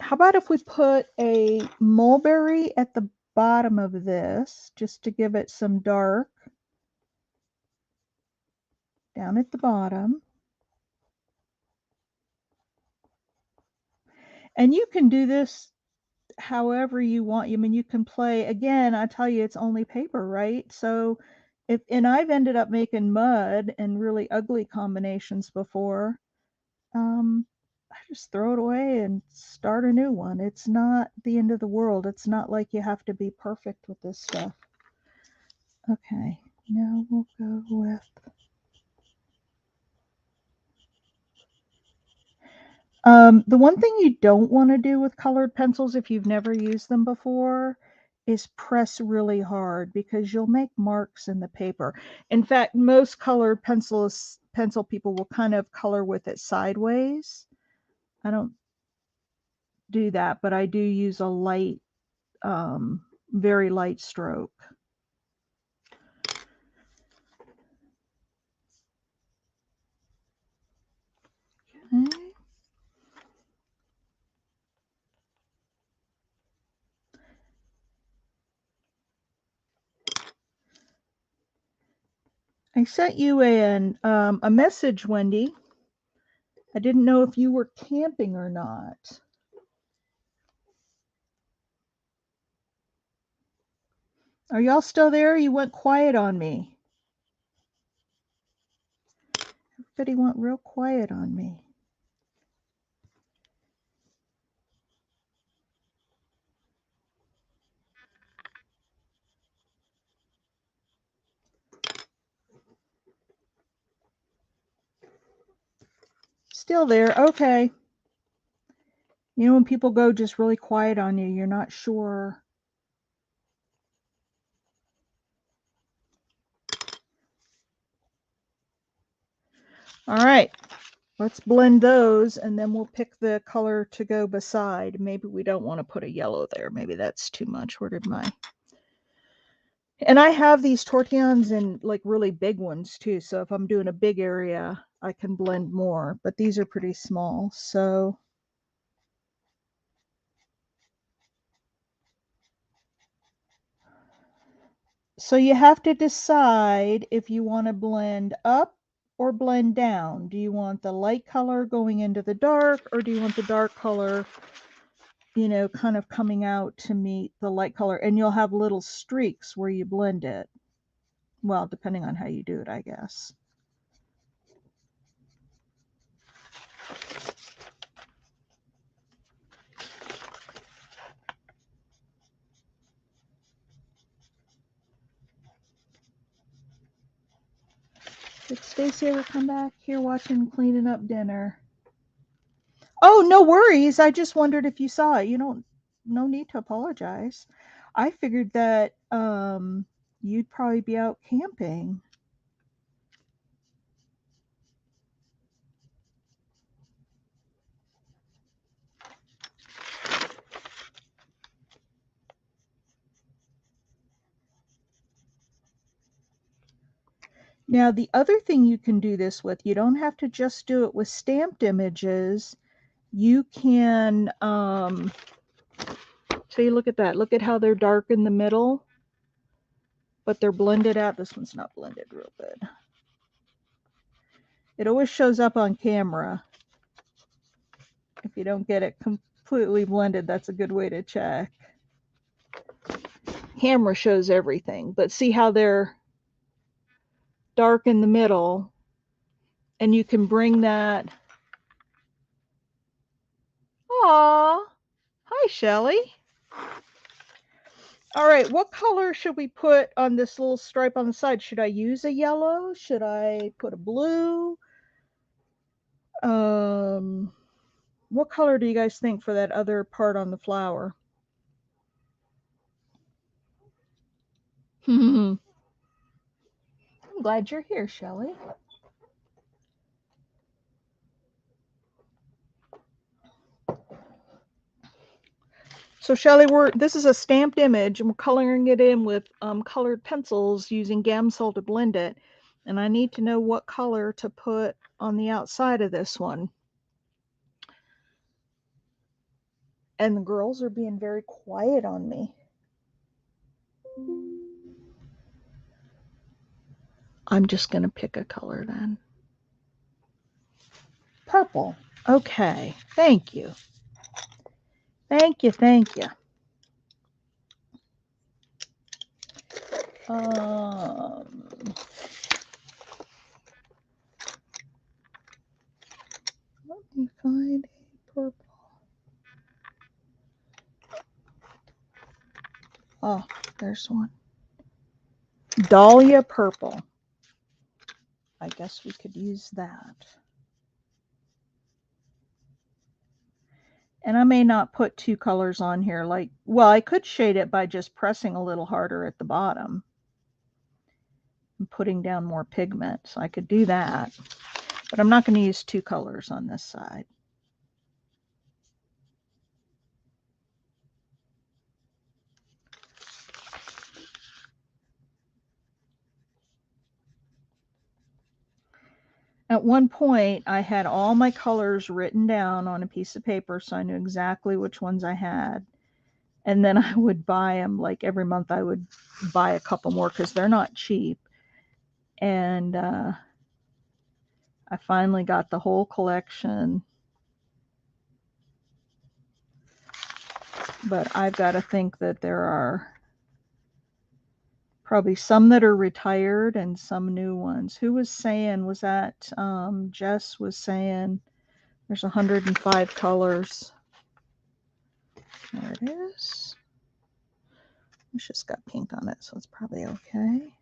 How about if we put a mulberry at the bottom of this, just to give it some dark down at the bottom. And you can do this however you want. I mean, you can play, again, I tell you, it's only paper, right? So and I've ended up making mud and really ugly combinations before. I just throw it away and start a new one. It's not the end of the world. It's not like you have to be perfect with this stuff. Okay, now we'll go with... the one thing you don't want to do with colored pencils, if you've never used them before, is press really hard, because you'll make marks in the paper. In fact, most colored pencil people will kind of color with it sideways. I don't do that, but I do use a light, very light stroke. Okay. I sent you a message, Wendy. I didn't know if you were camping or not. Are y'all still there? You went quiet on me. Everybody went real quiet on me. Still there. Okay. You know when people go just really quiet on you, you're not sure. All right. Let's blend those, and then we'll pick the color to go beside. Maybe we don't want to put a yellow there. Maybe that's too much. Where did my... And I have these tortillons in like really big ones too. So if I'm doing a big area, I can blend more, but these are pretty small. So you have to decide if you want to blend up or blend down. Do you want the light color going into the dark, or do you want the dark color, you know, kind of coming out to meet the light color? And you'll have little streaks where you blend it. Well, depending on how you do it, I guess. Did Stacy ever come back here watching cleaning up dinner? Oh, no worries. I just wondered if you saw it. No need to apologize. I figured that you'd probably be out camping. Now, the other thing you can do this with, you don't have to just do it with stamped images. You can See, look at that. Look at how they're dark in the middle, but they're blended out. This one's not blended real good. It always shows up on camera. If you don't get it completely blended, that's a good way to check. Camera shows everything, but see how they're dark in the middle, and you can bring that. Aw, hi, Shelly. All right, what color should we put on this little stripe on the side? Should I use a yellow? Should I put a blue? What color do you guys think for that other part on the flower? I'm glad you're here, Shelly. So Shelly, this is a stamped image, and we're coloring it in with colored pencils using Gamsol to blend it. And I need to know what color to put on the outside of this one. And the girls are being very quiet on me. I'm just going to pick a color then. Purple. Okay. Thank you. Thank you. Thank you. Let me find a purple. Oh, there's one. Dahlia purple. I guess we could use that. And I may not put two colors on here. Well, I could shade it by just pressing a little harder at the bottom and putting down more pigment. So I could do that. But I'm not going to use two colors on this side. At one point, I had all my colors written down on a piece of paper, so I knew exactly which ones I had. And then I would buy them, like every month I would buy a couple more because they're not cheap. And I finally got the whole collection. But I've got to think that there are probably some that are retired and some new ones. Who was saying, was that Jess was saying there's 105 colors. There it is. It's just got pink on it, so it's probably okay.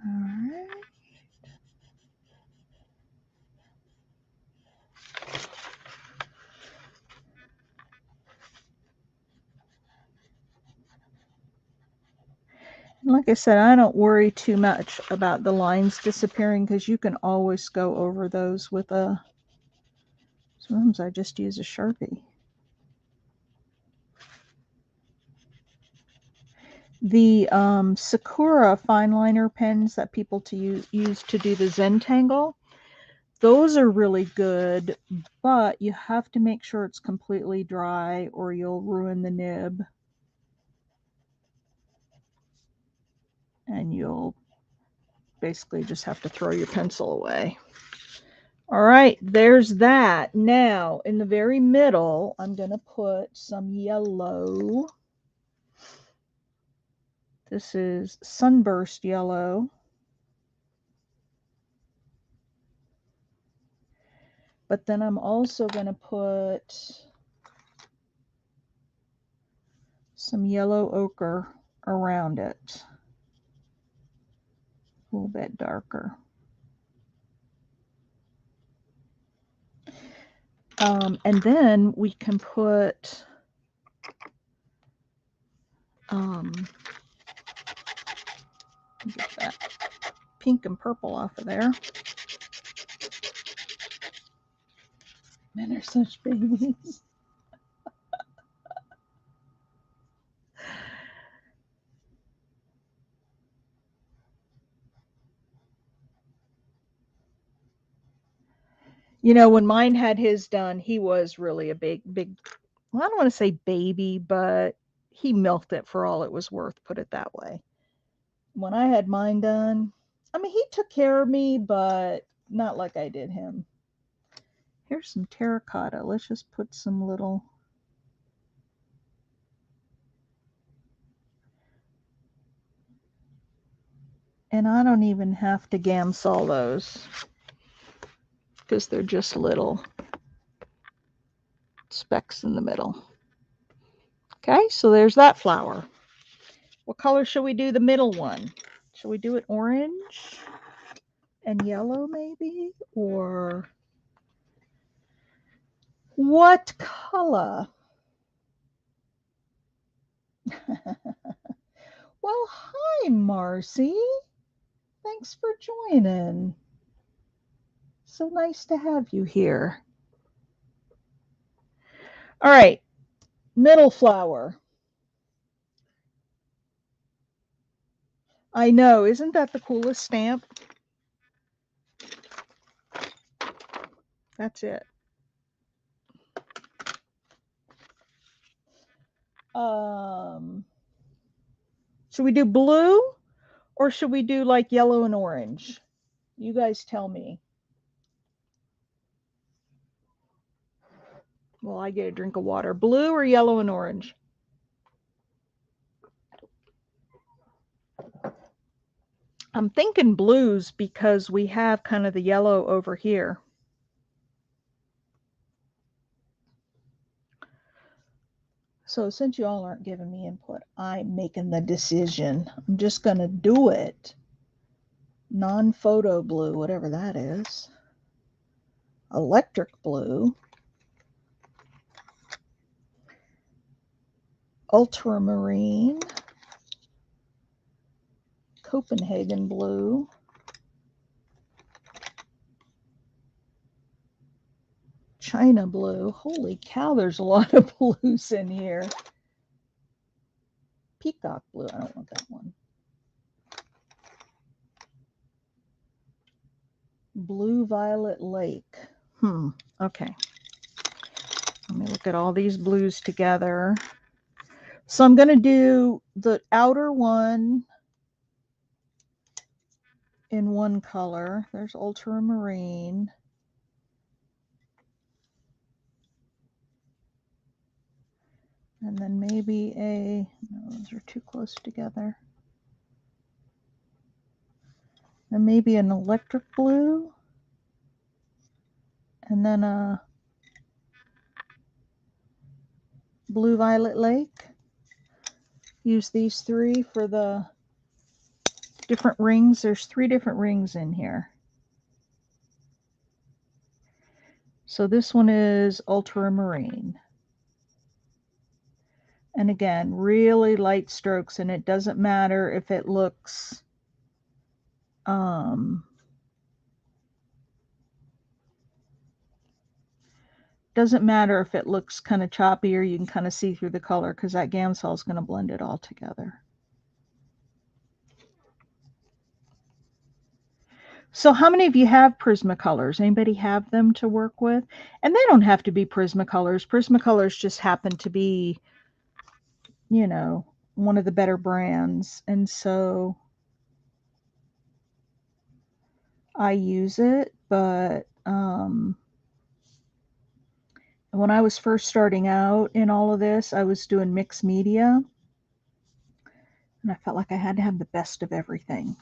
All right. Like I said, I don't worry too much about the lines disappearing because you can always go over those with a, sometimes I just use a Sharpie. The Sakura fine liner pens that people use to do the Zentangle, those are really good, but you have to make sure it's completely dry or you'll ruin the nib. And you'll basically just have to throw your pencil away. All right, there's that. Now, in the very middle, I'm going to put some yellow. This is Sunburst Yellow. But then I'm also going to put some yellow ochre around it. A little bit darker. And then we can put get that pink and purple off of there. Men are such babies. You know, when mine had his done, he was really a big, well, I don't want to say baby, but he milked it for all it was worth, put it that way. When I had mine done, I mean, he took care of me, but not like I did him. Here's some terracotta. Let's just put some little. And I don't even have to gamsol those because they're just little specks in the middle. Okay, so there's that flower. What color should we do the middle one? Should we do it orange and yellow maybe? Or what color? Well, hi, Marcy. Thanks for joining. So nice to have you here. All right, middle flower. I know, isn't that the coolest stamp? That's it. Should we do blue or should we do like yellow and orange? You guys tell me. Well, I get a drink of water. Blue or yellow and orange? I'm thinking blues because we have kind of the yellow over here. So since you all aren't giving me input, I'm making the decision. I'm just going to do it. Non-photo blue, whatever that is. Electric blue. Ultramarine. Copenhagen blue. China blue. Holy cow, there's a lot of blues in here. Peacock blue. I don't want that one. Blue Violet Lake. Okay. Let me look at all these blues together. So I'm going to do the outer one in one color. There's ultramarine. And then maybe no, those are too close together. And maybe an electric blue. And then a Blue Violet Lake. Use these three for the different rings. There's 3 different rings in here. So this one is ultramarine. And again, really light strokes, and it doesn't matter if it looks doesn't matter if it looks kind of choppy or you can kind of see through the color because that Gamsol is going to blend it all together. So how many of you have Prismacolors? Anybody have them to work with? And they don't have to be Prismacolors. Prismacolors just happen to be, you know, one of the better brands. And so I use it, but when I was first starting out in all of this, I was doing mixed media. And I felt like I had to have the best of everything.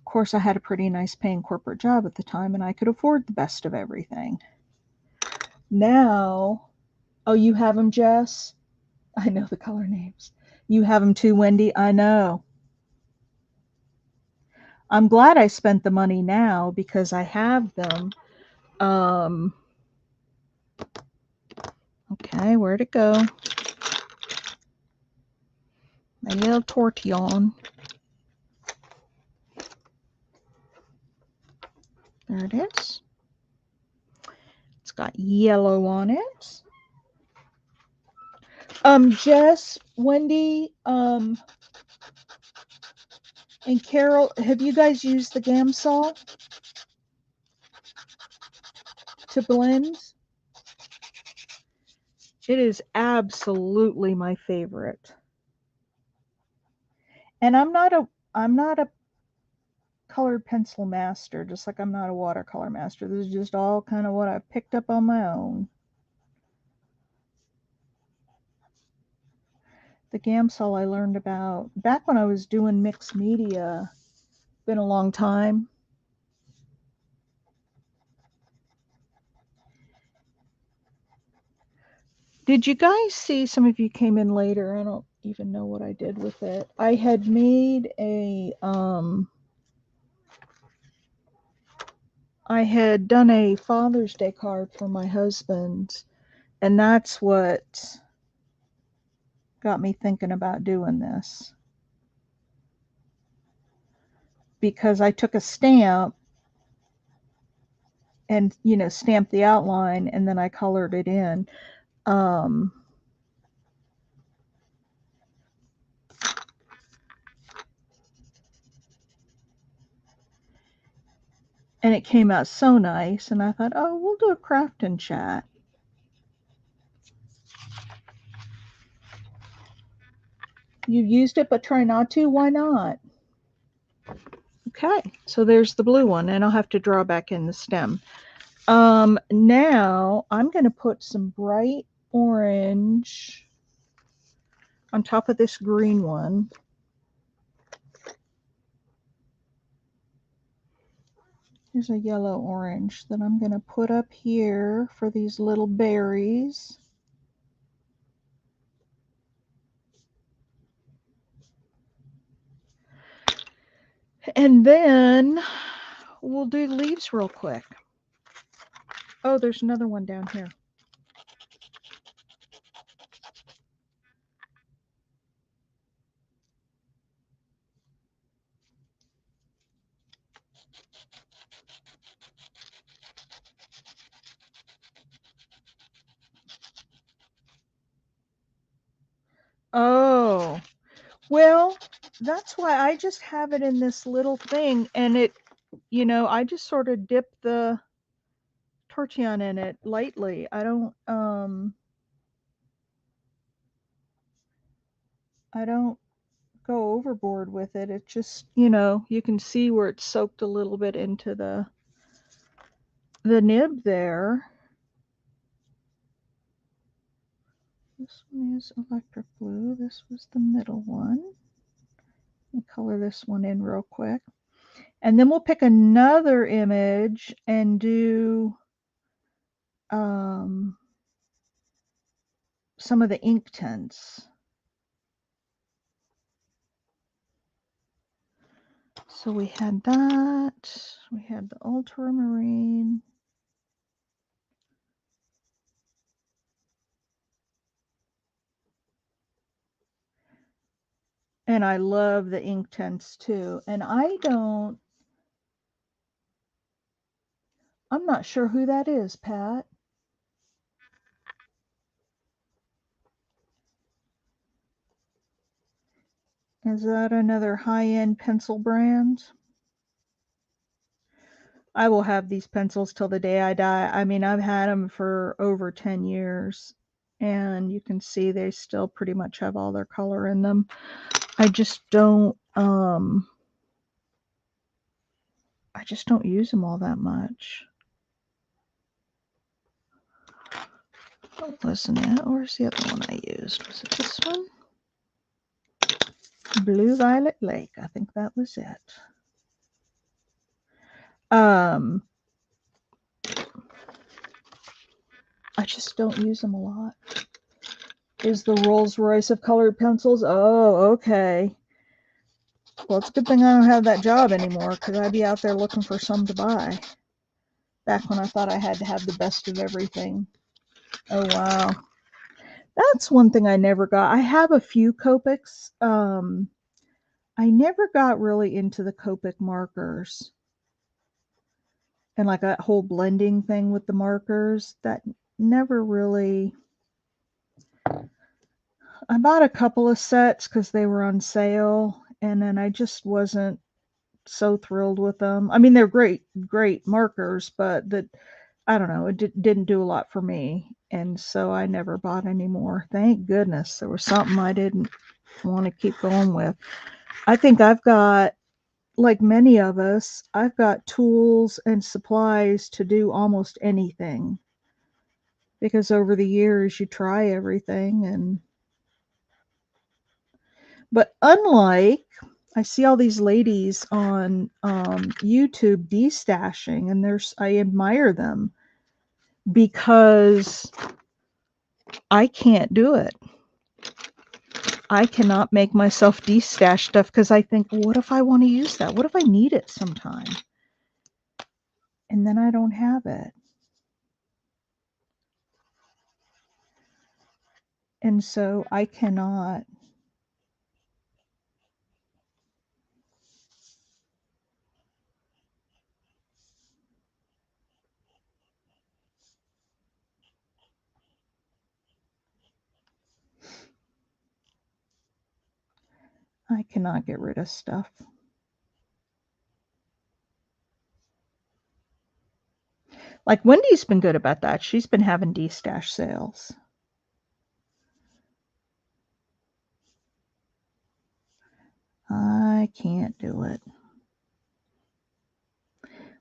Of course, I had a pretty nice paying corporate job at the time, and I could afford the best of everything. Now, oh, you have them, Jess? I know the color names. You have them too, Wendy? I know. I'm glad I spent the money now because I have them. Okay, where'd it go? My little tortillon. There it is. It's got yellow on it. Jess, Wendy, and Carol, have you guys used the Gamsol? to blend. It is absolutely my favorite. And I'm not a colored pencil master, just like I'm not a watercolor master. This is just all kind of what I picked up on my own. The Gamsol I learned about back when I was doing mixed media. Been a long time. Did you guys see, some of you came in later, I don't even know what I did with it. I had made I had done a Father's Day card for my husband, and that's what got me thinking about doing this. Because I took a stamp and, stamped the outline, and then I colored it in. Um, and it came out so nice, and I thought, oh, we'll do a craft and chat. You used it, but try not to. Why not? Okay, so there's the blue one, and I'll have to draw back in the stem. Now I'm going to put some bright orange on top of this green one. Here's a yellow orange that I'm going to put up here for these little berries. And then we'll do leaves real quick. Oh, there's another one down here. Oh, well, that's why I just have it in this little thing, and it, I just sort of dip the tortillon in it lightly. I don't go overboard with it. It just, you can see where it's soaked a little bit into the nib there. This one is electric blue. This was the middle one. Let me color this one in real quick. And then we'll pick another image and do some of the ink tints. So we had that. We had the ultramarine. And I love the ink tints too. And I'm not sure who that is, Pat. Is that another high-end pencil brand? I will have these pencils till the day I die. I mean, I've had them for over 10 years, and you can see they still pretty much have all their color in them. I just don't use them all that much. What wasn't it? Where's the other one I used? Was it this one? Blue Violet Lake. I think that was it. I just don't use them a lot. Is the Rolls Royce of colored pencils? Oh, okay. Well, it's a good thing I don't have that job anymore, because I'd be out there looking for some to buy. Back when I thought I had to have the best of everything. Oh, wow. That's one thing I never got. I have a few Copics. I never got really into the Copic markers. And like that whole blending thing with the markers, that never really... I bought a couple of sets because they were on sale, and then I just wasn't so thrilled with them. I mean, they're great markers, but I don't know, it didn't do a lot for me. And so I never bought any more. Thank goodness there was something I didn't want to keep going with. I think I've got, like many of us, I've got tools and supplies to do almost anything because over the years you try everything. And but unlike, I see all these ladies on YouTube destashing, and I admire them because I can't do it. I cannot make myself destash stuff because I think, well, what if I want to use that? What if I need it sometime? And then I don't have it. And so I cannot. I cannot get rid of stuff. Like Wendy's been good about that. She's been having destash sales. I can't do it.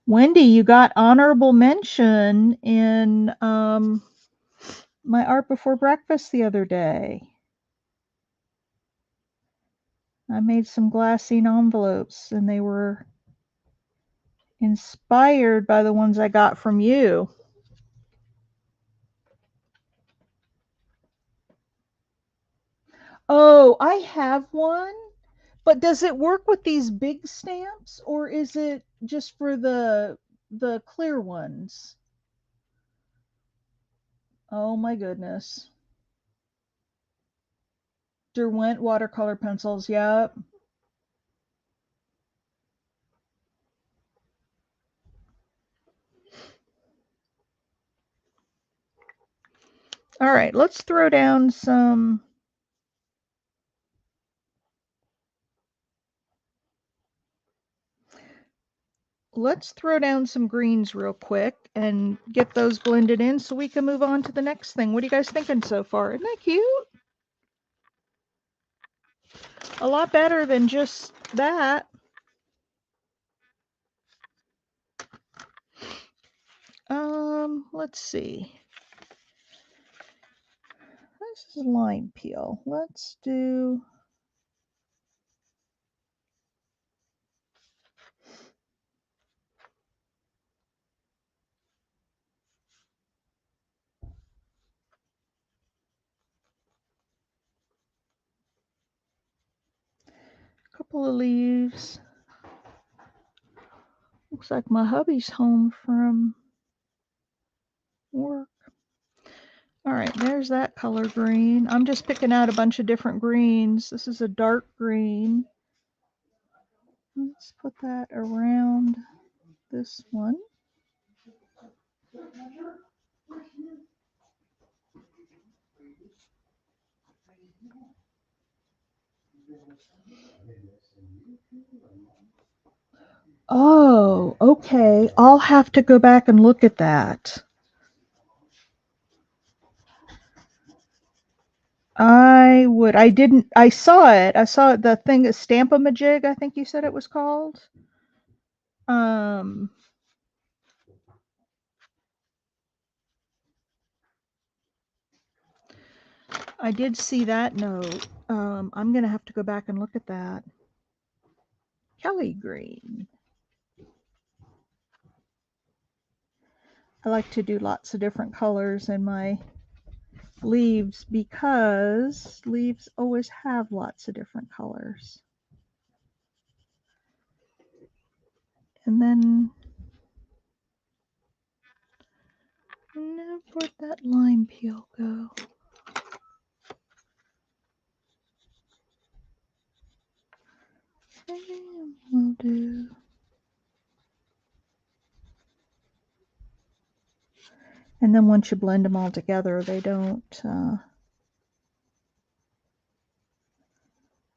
Wendy, you got honorable mention in my art before breakfast the other day. I made some glassine envelopes and they were inspired by the ones I got from you. Oh, I have one. But does it work with these big stamps or is it just for the clear ones? Oh my goodness. Derwent watercolor pencils, yep. All right, let's throw down some. Let's throw down some greens real quick and get those blended in so we can move on to the next thing. What are you guys thinking so far? Isn't that cute? A lot better than just that. Let's see. This is lime peel. Let's do. A couple of leaves. Looks like my hubby's home from work. All right, there's that color green. I'm just picking out a bunch of different greens. This is a dark green. Let's put that around this one. Oh, okay. I'll have to go back and look at that. I would. I didn't. I saw it. I saw it. The thing is Stamp-A-Majig, I think you said it was called. Um, I did see that note. I'm gonna have to go back and look at that. Kelly green. I like to do lots of different colors in my leaves because leaves always have lots of different colors. And then now where'd that lime peel go? We'll do. And then once you blend them all together, they don't. I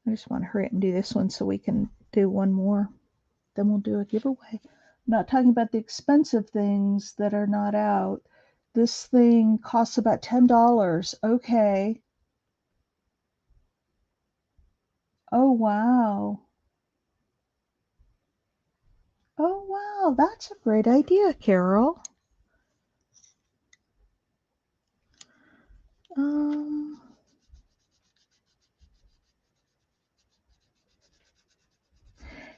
just want to hurry up and do this one so we can do one more. Then we'll do a giveaway. I'm not talking about the expensive things that are not out. This thing costs about $10. Okay. Oh, wow. Oh, wow. That's a great idea, Carol. Um,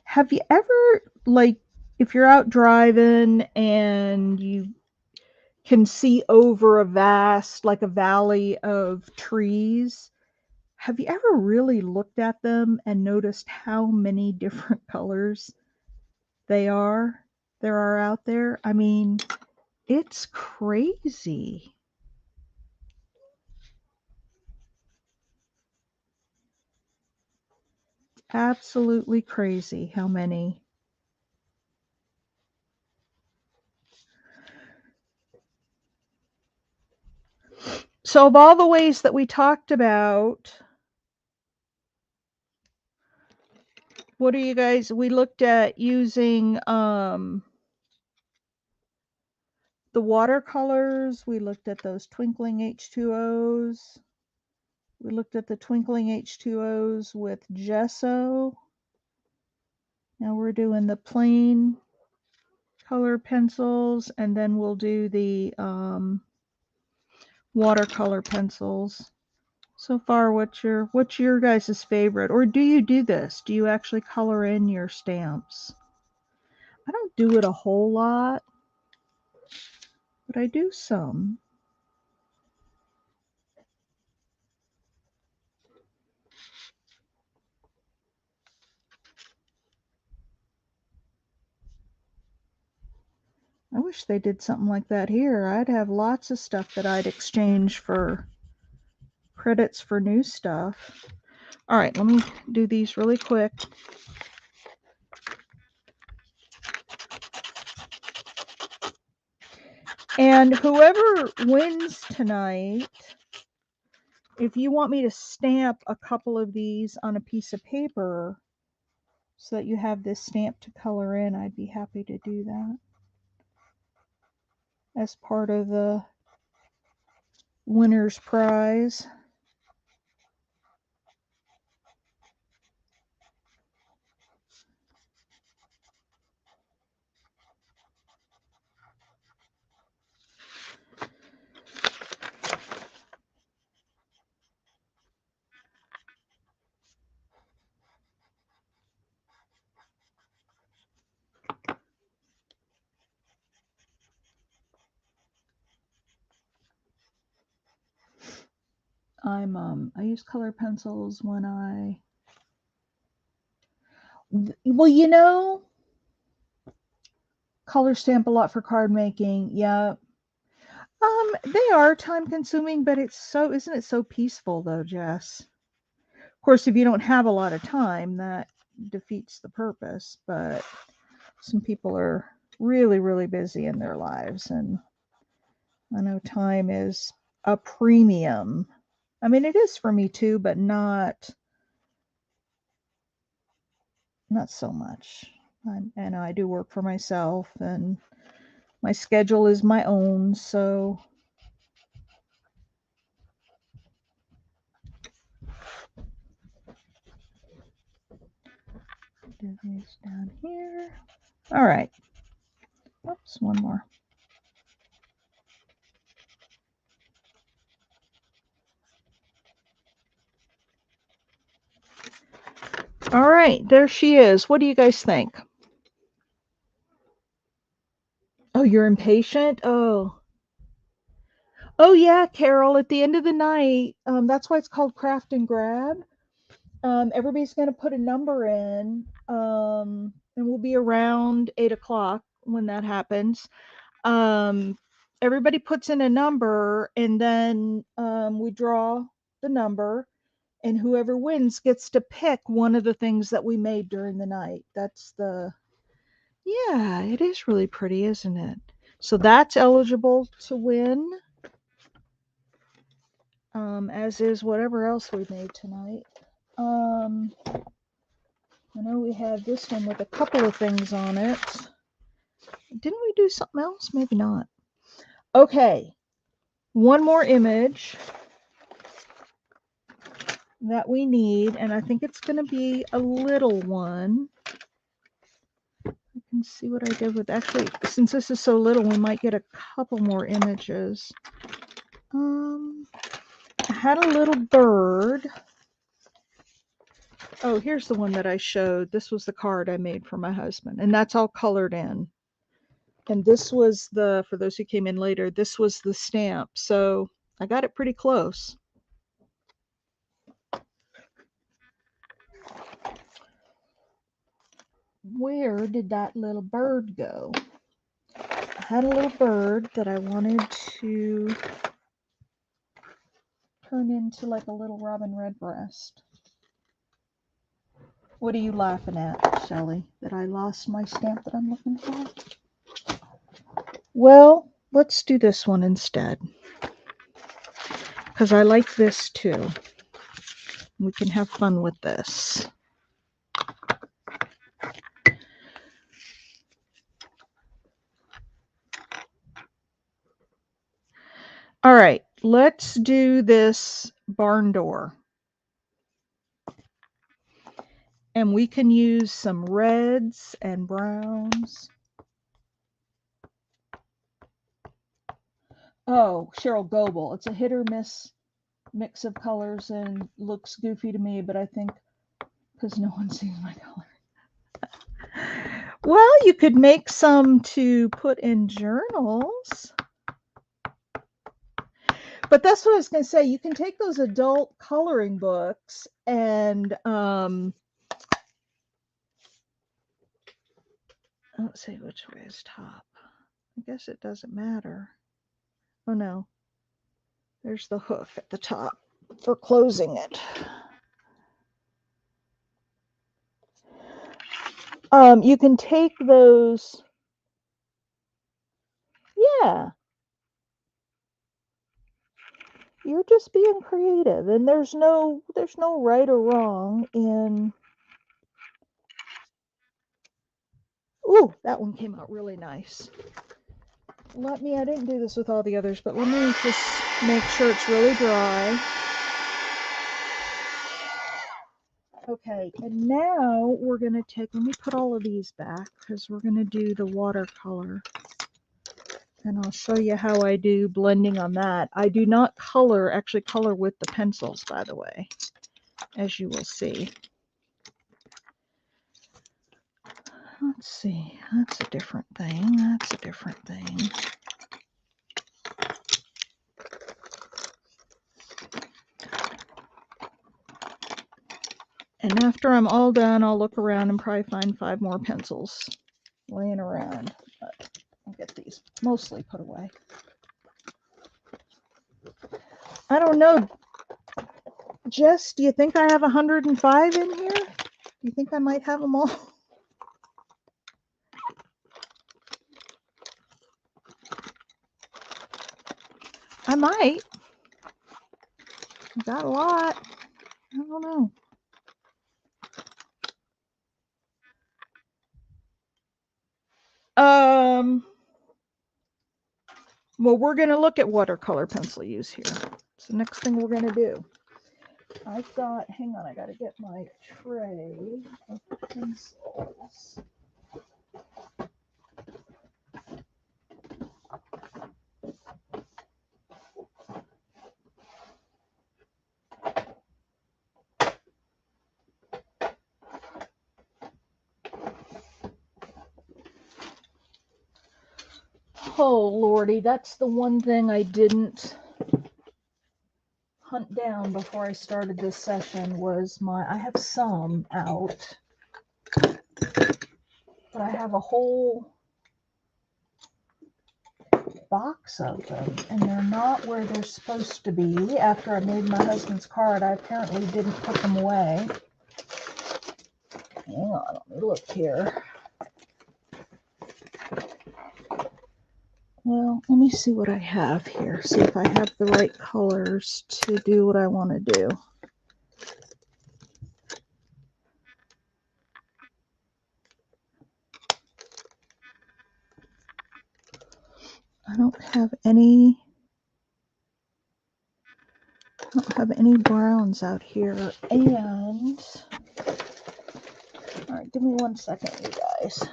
have you ever, like, if you're out driving and you can see over a vast, like a valley of trees, have you ever really looked at them and noticed how many different colors they are there are out there? I mean, it's crazy. Absolutely crazy how many. So, of all the ways that we talked about, what are you guys? We looked at using the watercolors. We looked at those twinkling H2Os. We looked at the twinkling H2Os with gesso. Now we're doing the plain color pencils, and then we'll do the watercolor pencils. So far, what's your guys' favorite? Or do you do this? Do you actually color in your stamps? I don't do it a whole lot, but I do some. I wish they did something like that here. I'd have lots of stuff that I'd exchange for credits for new stuff. All right, let me do these really quick. And whoever wins tonight, if you want me to stamp a couple of these on a piece of paper so that you have this stamp to color in, I'd be happy to do that as part of the winner's prize. I use color pencils when well, color stamp a lot for card making. Yeah. They are time consuming, but isn't it so peaceful though, Jess? Of course, if you don't have a lot of time, that defeats the purpose, but some people are really, really busy in their lives, and I know time is a premium. I mean, it is for me too, but not so much. And I do work for myself, and my schedule is my own, so do these down here. All right. Oops, one more. All right, there she is. What do you guys think? Oh, you're impatient? Oh yeah, Carol, at the end of the night, that's why it's called craft and grab. Everybody's going to put a number in, and we'll be around 8 o'clock when that happens. Um, Everybody puts in a number, and then we draw the number, and whoever wins gets to pick one of the things that we made during the night. Yeah, it is really pretty, isn't it? So that's eligible to win, as is whatever else we made tonight. I know we had this one with a couple of things on it. Didn't we do something else? Maybe not. Okay. One more image that we need, and I think it's going to be a little one. I can see what I did with, actually, since this is so little, we might get a couple more images. I had a little bird. Oh, here's the one that I showed. This was the card I made for my husband, and that's all colored in. And this was the, for those who came in later, this was the stamp. So I got it pretty close. Where did that little bird go? I had a little bird that I wanted to turn into like a little robin redbreast. What are you laughing at, Shelley? That I lost my stamp that I'm looking for? Well, let's do this one instead, because I like this too. We can have fun with this. All right, let's do this barn door. And we can use some reds and browns. Oh, Cheryl Goebel. It's a hit or miss mix of colors and looks goofy to me, but I think because no one sees my color. Well, you could make some to put in journals. But that's what I was going to say. You can take those adult coloring books and let's see, which way is top? I guess it doesn't matter. Oh no, there's the hook at the top for closing it. You can take those. Yeah, you're just being creative, and there's no right or wrong in. Ooh, that one came out really nice. I didn't do this with all the others, but let me just make sure it's really dry. Okay, and now we're going to take, let me put all of these back because we're going to do the watercolor. And I'll show you how I do blending on that. I do not actually color with the pencils, by the way, as you will see. Let's see, that's a different thing. That's a different thing. And after I'm all done, I'll look around and probably find 5 more pencils laying around. But I'll get these mostly put away. I don't know. Jess, do you think I have 105 in here? Do you think I might have them all? I might. I got a lot. I don't know. Well, we're going to look at watercolor pencil use here. It's the next thing we're going to do. I've got, hang on, I got to get my tray of pencils. Oh, Lordy, that's the one thing I didn't hunt down before I started this session was I have some out, but I have a whole box of them, and they're not where they're supposed to be. After I made my husband's card, I apparently didn't put them away. Hang on, let me look here. Well, let me see what I have here. See if I have the right colors to do what I want to do. I don't have any browns out here. And all right, give me 1 second, you guys.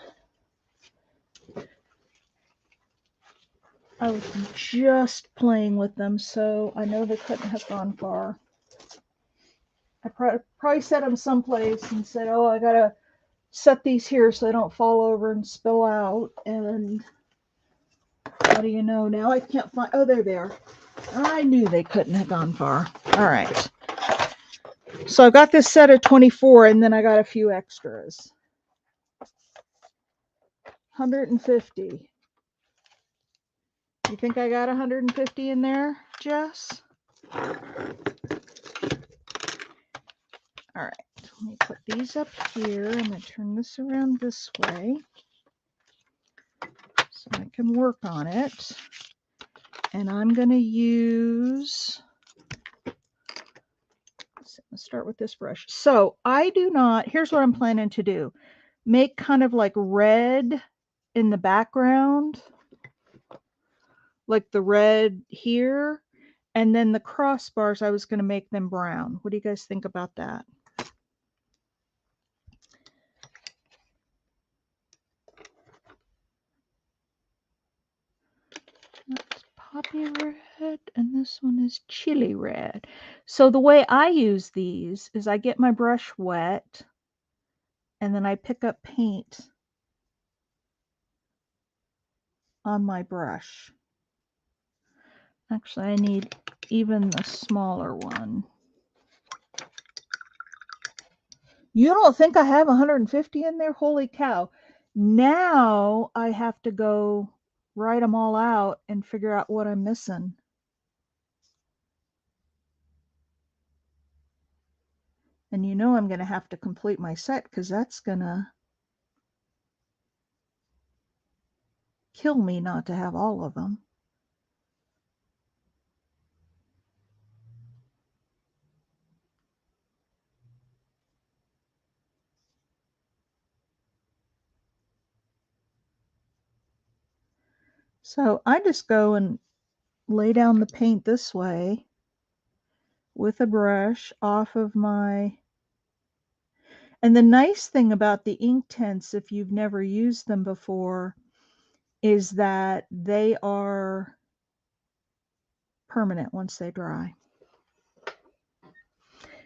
I was just playing with them, so I know they couldn't have gone far. I probably set them someplace and said, oh, I gotta set these here so they don't fall over and spill out. And what do you know? Now I can't find, oh, there they are. I knew they couldn't have gone far. All right. So I got this set of 24 and then I got a few extras. 150. You think I got 150 in there, Jess? All right. Let me put these up here. I'm going to turn this around this way so I can work on it. And I'm going to use, let's start with this brush. So I do not, here's what I'm planning to do. Make kind of like red in the background, like the red here. And then the crossbars, I was going to make them brown. What do you guys think about that? That's poppy red, and this one is chili red. So the way I use these is I get my brush wet, and then I pick up paint on my brush. Actually, I need even the smaller one. You don't think I have 150 in there? Holy cow. Now I have to go write them all out and figure out what I'm missing. And you know I'm going to have to complete my set because that's going to kill me not to have all of them. So I just go and lay down the paint this way with a brush off of my, and the nice thing about the ink tints, if you've never used them before, is that they are permanent once they dry.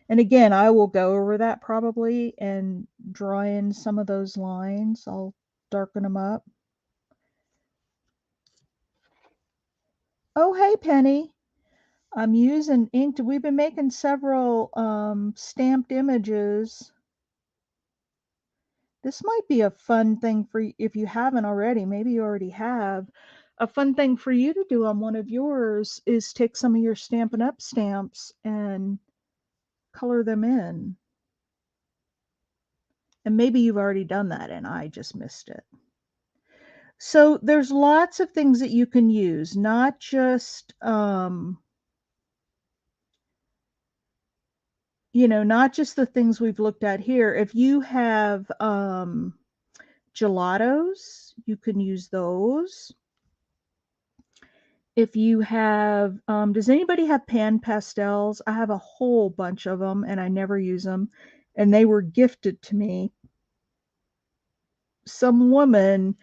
And again, I will go over that probably and draw in some of those lines. I'll darken them up. Oh, hey, Penny. I'm using ink. We've been making several stamped images. This might be a fun thing for you if you haven't already. Maybe you already have. A fun thing for you to do on one of yours is take some of your Stampin' Up! Stamps and color them in. And maybe you've already done that and I just missed it. So there's lots of things that you can use, not just, you know, not just the things we've looked at here. If you have gelatos, you can use those. If you have, does anybody have pan pastels? I have a whole bunch of them and I never use them. And they were gifted to me. Some woman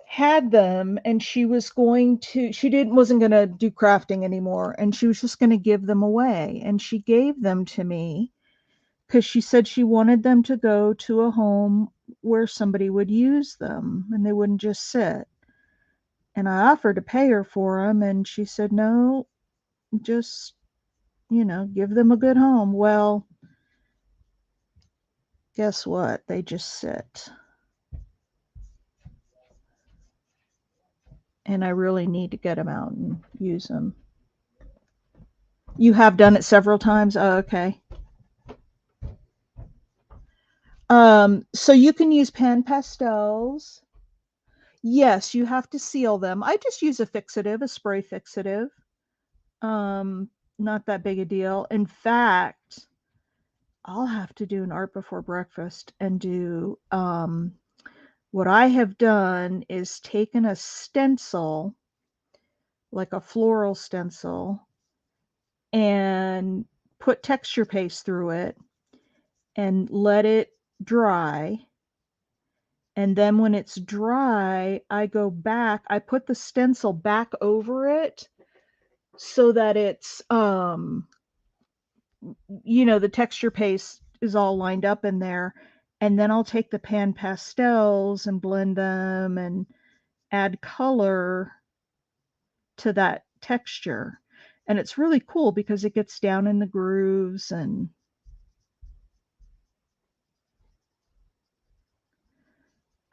had them and she wasn't going to do crafting anymore. And she was just going to give them away. And she gave them to me because she said she wanted them to go to a home where somebody would use them and they wouldn't just sit. And I offered to pay her for them and she said, no, just, you know, give them a good home. Well, guess what? They just sit. And I really need to get them out and use them. You have done it several times? Oh, okay. So you can use pan pastels. Yes, you have to seal them. I just use a fixative, a spray fixative. Not that big a deal. In fact, I'll have to do an art before breakfast and do, what I have done is taken a stencil like a floral stencil, and put texture paste through it and let it dry. And then when it's dry, I go back, I put the stencil back over it so that it's the texture paste is all lined up in there. And then I'll take the pan pastels and blend them and add color to that texture. And it's really cool because it gets down in the grooves. And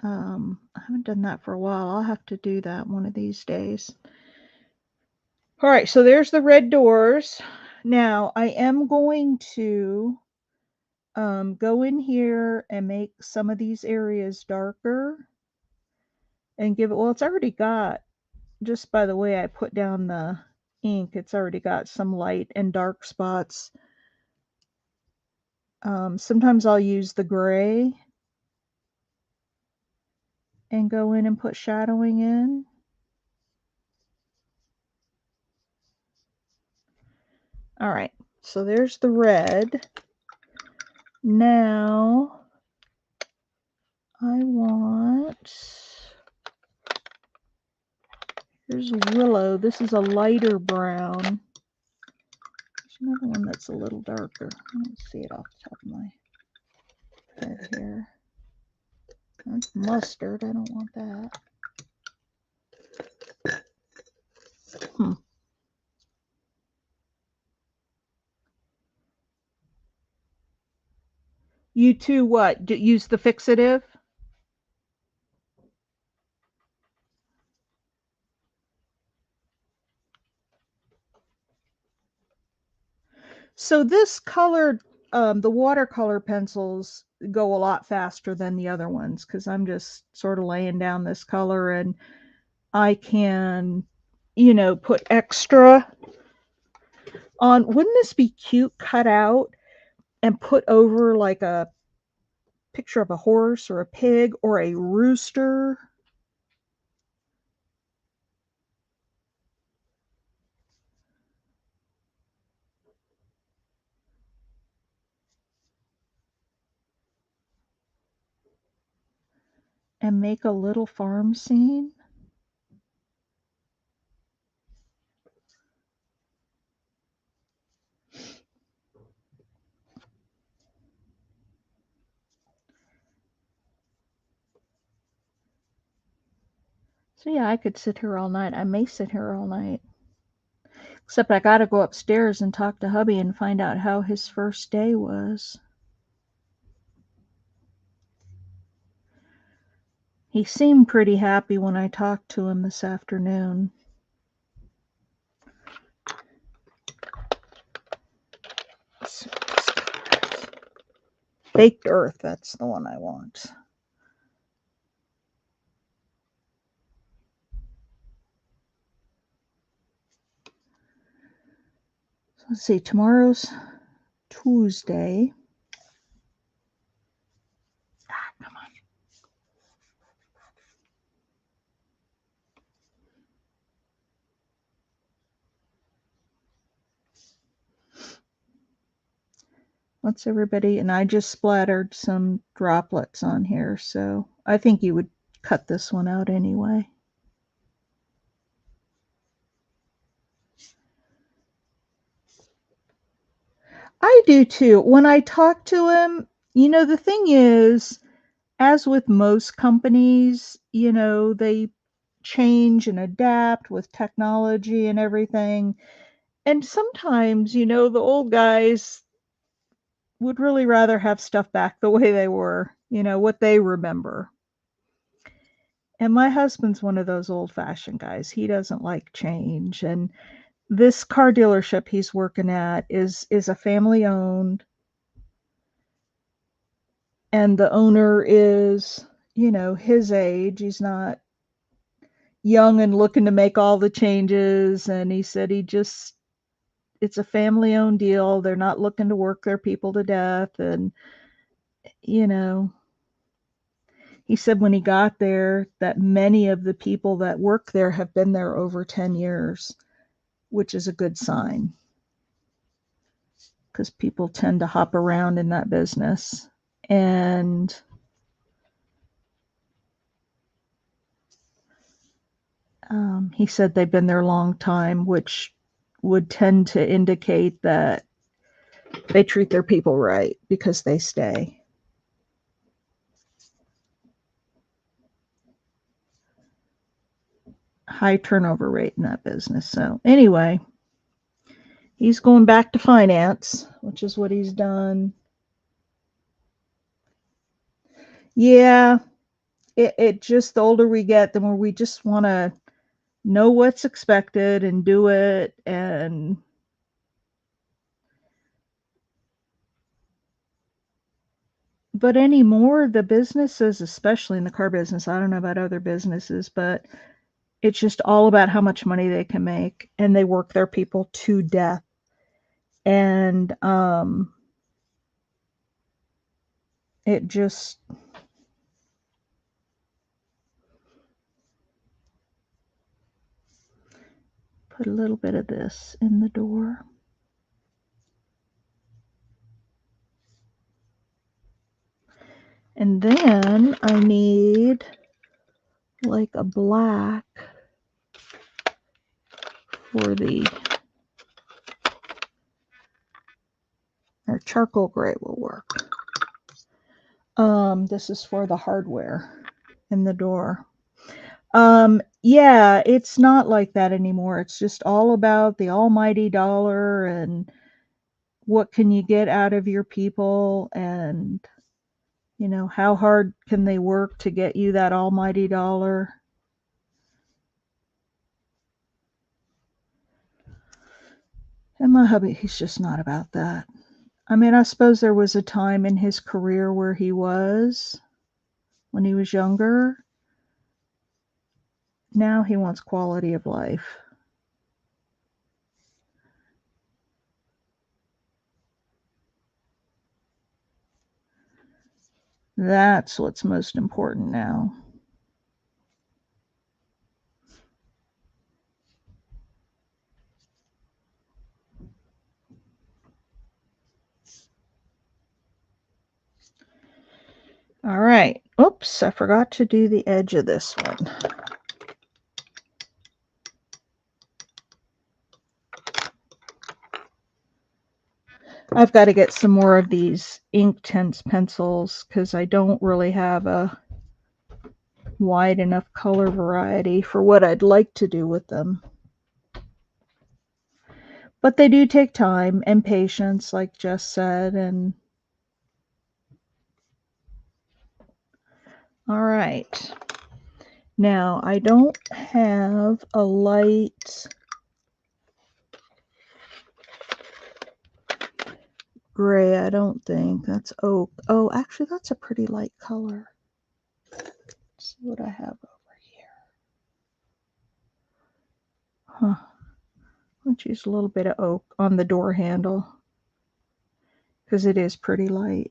I haven't done that for a while. I'll have to do that one of these days. All right, so there's the red doors. Now I am going to go in here and make some of these areas darker and give it, well, it's already got, just by the way I put down the ink, it's already got some light and dark spots. Sometimes I'll use the gray and go in and put shadowing in. All right, so there's the red. Now I want, here's willow. This is a lighter brown. There's another one that's a little darker. I don't see it off the top of my head here. That's mustard. I don't want that. You too, what? Use the fixative? So this colored, the watercolor pencils go a lot faster than the other ones because I'm just sort of laying down this color and I can, put extra on. Wouldn't this be cute cut out and put over like a picture of a horse or a pig or a rooster? And make a little farm scene? So yeah, I could sit here all night. I may sit here all night. Except I gotta go upstairs and talk to hubby and find out how his first day was. He seemed pretty happy when I talked to him this afternoon. Baked Earth, that's the one I want. So let's see, tomorrow's Tuesday. Come on. What's everybody? And I just splattered some droplets on here, so I think you would cut this one out anyway. I do too. When I talk to him, the thing is, as with most companies, they change and adapt with technology and everything. And sometimes, the old guys would really rather have stuff back the way they were, what they remember. And my husband's one of those old fashioned guys. He doesn't like change. And this car dealership he's working at is a family owned, and the owner is, his age. He's not young and looking to make all the changes. And he said it's a family owned deal. They're not looking to work their people to death. And, he He said when he got there that many of the people that work there have been there over 10 years, which is a good sign because people tend to hop around in that business. And he said they've been there a long time, which would tend to indicate that they treat their people right because they stay. High turnover rate in that business. So anyway, he's going back to finance, which is what he's done. Yeah, it just, the older we get, the more we just want to know what's expected and do it. And but anymore, the businesses, especially in the car business, I don't know about other businesses, but it's just all about how much money they can make, and they work their people to death. And it just, put a little bit of this in the door. And then I need like a black for the, or charcoal gray will work. This is for the hardware in the door. Yeah, it's not like that anymore. It's just all about the almighty dollar and what can you get out of your people, and you know, how hard can they work to get you that almighty dollar. And my hubby, he's just not about that. I mean, I suppose there was a time in his career where he was, when he was younger. Now he wants quality of life. That's what's most important now. All right. Oops, I forgot to do the edge of this one. I've got to get some more of these Inktense pencils because I don't really have a wide enough color variety for what I'd like to do with them. But they do take time and patience, like Jess said. And all right. Now, I don't have a light gray, I don't think. That's oak. Oh, actually, that's a pretty light color. Let's see what I have over here. Huh. Let's use a little bit of oak on the door handle because it is pretty light.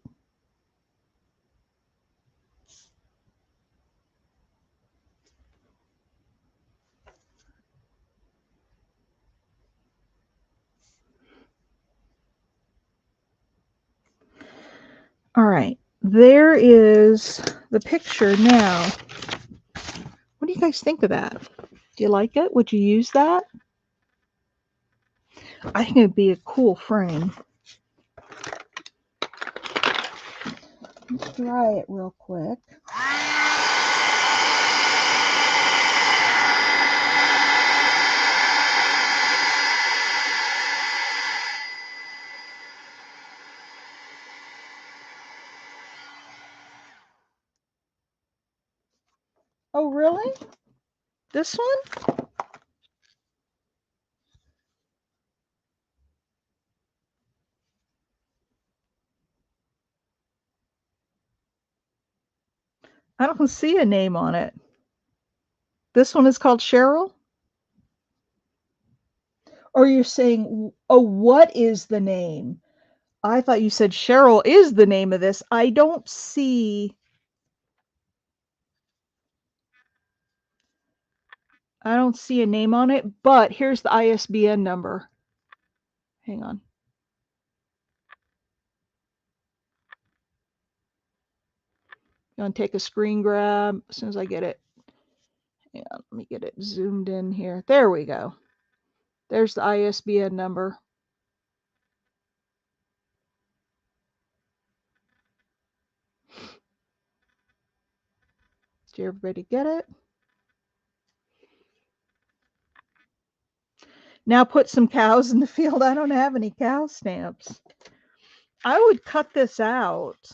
All right, there is the picture now. What do you guys think of that? Do you like it? Would you use that? I think it'd be a cool frame. Let's try it real quick. Oh, really? This one? I don't see a name on it. This one is called Cheryl? Or you're saying, oh, what is the name? I thought you said Cheryl is the name of this. I don't see. I don't see a name on it, but here's the ISBN number. Hang on. I'm going to take a screen grab as soon as I get it. Hang on, let me get it zoomed in here. There we go. There's the ISBN number. Did everybody get it? Now put some cows in the field. I don't have any cow stamps. I would cut this out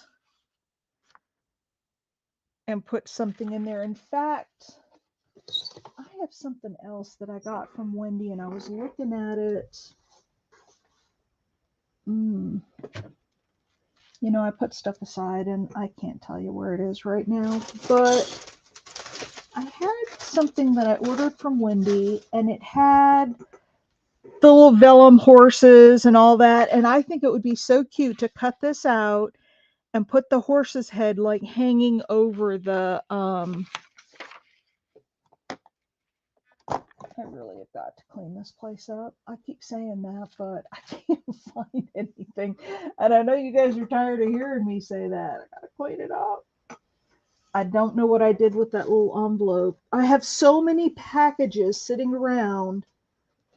and put something in there. In fact, I have something else that I got from Wendy and I was looking at it. You know, I put stuff aside and I can't tell you where it is right now, but I had something that I ordered from Wendy and it had the little vellum horses and all that. And I think it would be so cute to cut this out and put the horse's head like hanging over the, I really have got to clean this place up. I keep saying that, but I can't find anything. And I know you guys are tired of hearing me say that. I gotta clean it up. I don't know what I did with that little envelope. I have so many packages sitting around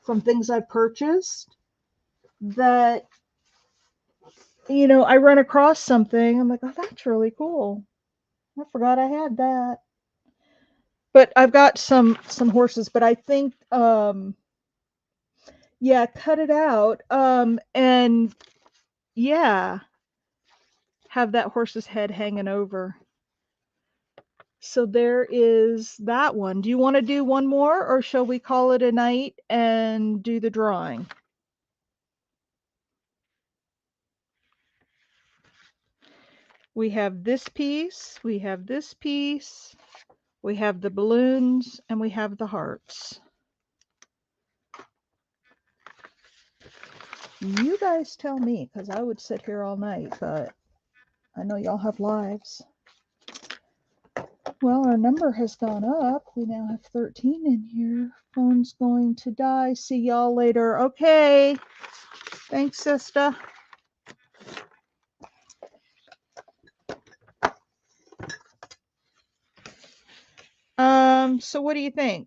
from things I purchased that, you know, I run across something. I'm like, oh, that's really cool. I forgot I had that. But I've got some horses, but I think yeah, cut it out. And yeah, have that horse's head hanging over. So there is that one. Do you want to do one more or shall we call it a night and do the drawing? We have this piece, we have this piece, we have the balloons, and we have the hearts. You guys tell me, because I would sit here all night, but I know y'all have lives. Well, our number has gone up. We now have 13 in here. Phone's going to die. See y'all later. Okay. Thanks, sister. So what do you think?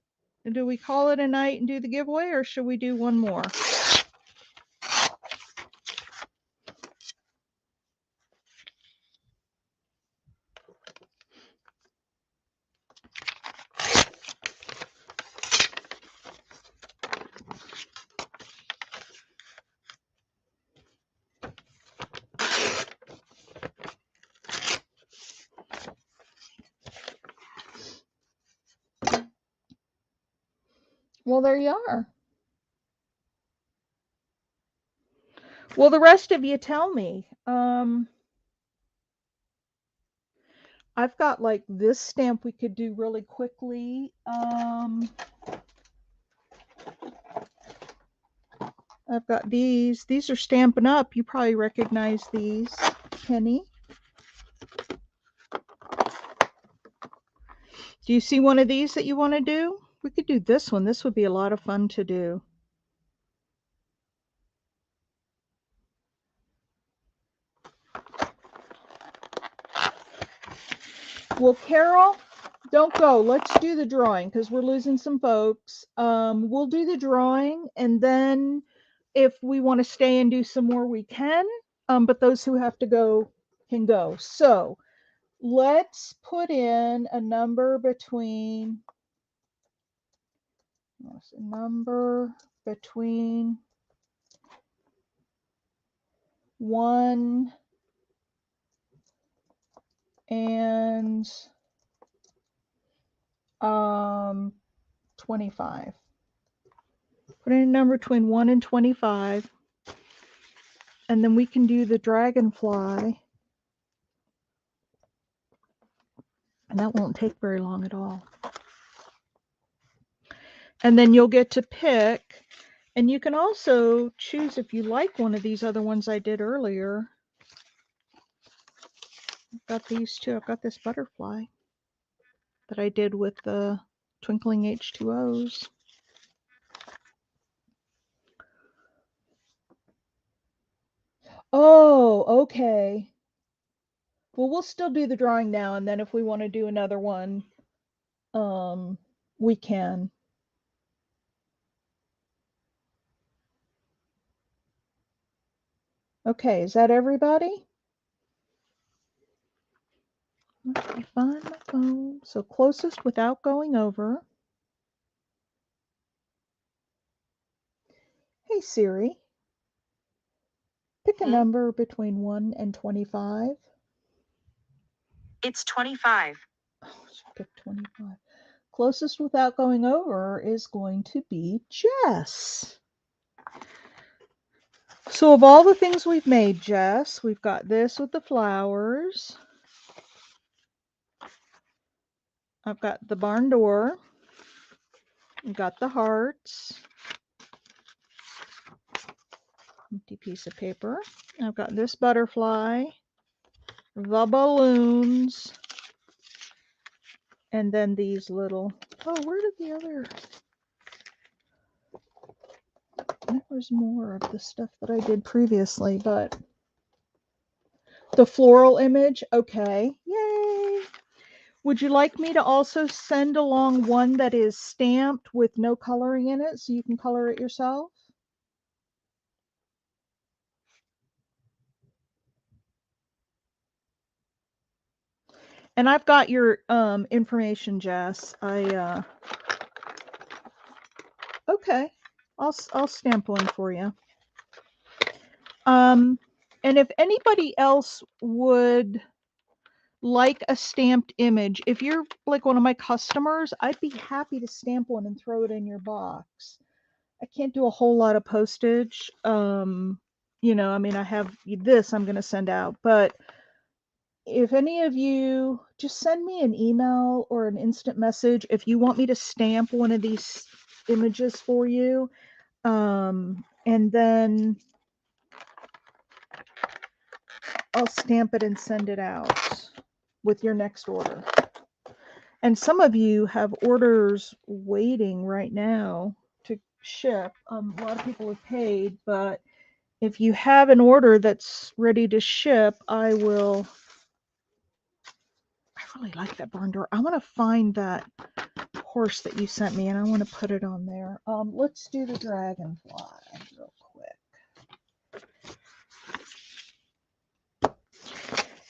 Do we call it a night and do the giveaway, or should we do one more? Well, there you are. Well, the rest of you tell me. I've got like this stamp we could do really quickly. I've got these. These are Stampin' Up. You probably recognize these. Penny. Do you see one of these that you want to do? We could do this one. This would be a lot of fun to do. Well, Carol, don't go. Let's do the drawing because we're losing some folks. We'll do the drawing, and then if we want to stay and do some more, we can. But those who have to go can go. So let's put in a number between 1 and 25. Put in a number between 1 and 25. And then we can do the dragonfly. And that won't take very long at all. And then you'll get to pick. And you can also choose if you like one of these other ones I did earlier. I've got these two. I've got this butterfly that I did with the twinkling H2Os. Oh, okay. Well, we'll still do the drawing now, and then if we want to do another one, we can. Okay, is that everybody? Let me find my phone. So closest without going over. Hey Siri, pick a number between 1 and 25. It's 25. Oh, she picked 25. Closest without going over is going to be Jess. So of all the things we've made, Jess, we've got this with the flowers. I've got the barn door. We've got the hearts. Empty piece of paper. I've got this butterfly, the balloons, and then these little, oh, where did the other, there was more of the stuff that I did previously, but the floral image, okay, yay. Would you like me to also send along one that is stamped with no coloring in it so you can color it yourself? And I've got your information, Jess. Okay, I'll stamp one for you. And if anybody else would like a stamped image, if you're like one of my customers, I'd be happy to stamp one and throw it in your box. I can't do a whole lot of postage. You know, I mean, I have this I'm going to send out, but if any of you just send me an email or an instant message if you want me to stamp one of these images for you, and then I'll stamp it and send it out with your next order. And some of you have orders waiting right now to ship. A lot of people have paid, but if you have an order that's ready to ship, I will. I really like that barn door. I want to find that horse that you sent me and I want to put it on there. Let's do the dragonfly real quick.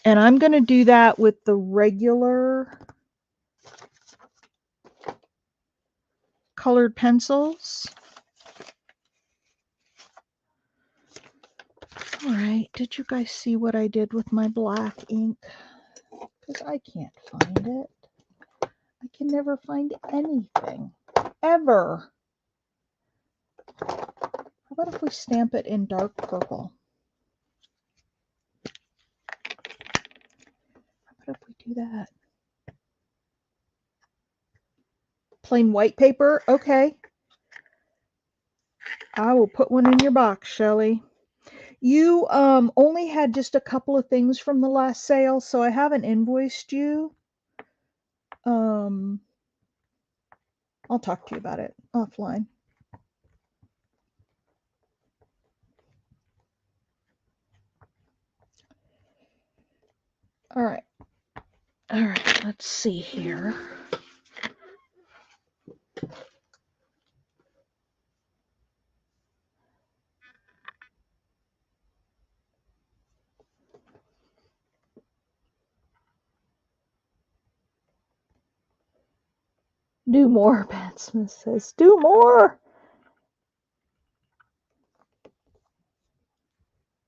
And I'm going to do that with the regular colored pencils. All right, did you guys see what I did with my black ink? Because I can't find it. I can never find anything, ever. How about if we stamp it in dark purple? How about if we do that? Plain white paper? Okay. I will put one in your box, Shelly. You only had just a couple of things from the last sale, so I haven't invoiced you. I'll talk to you about it offline. All right. All right, let's see here. Do more, Ben Smith says. Do more.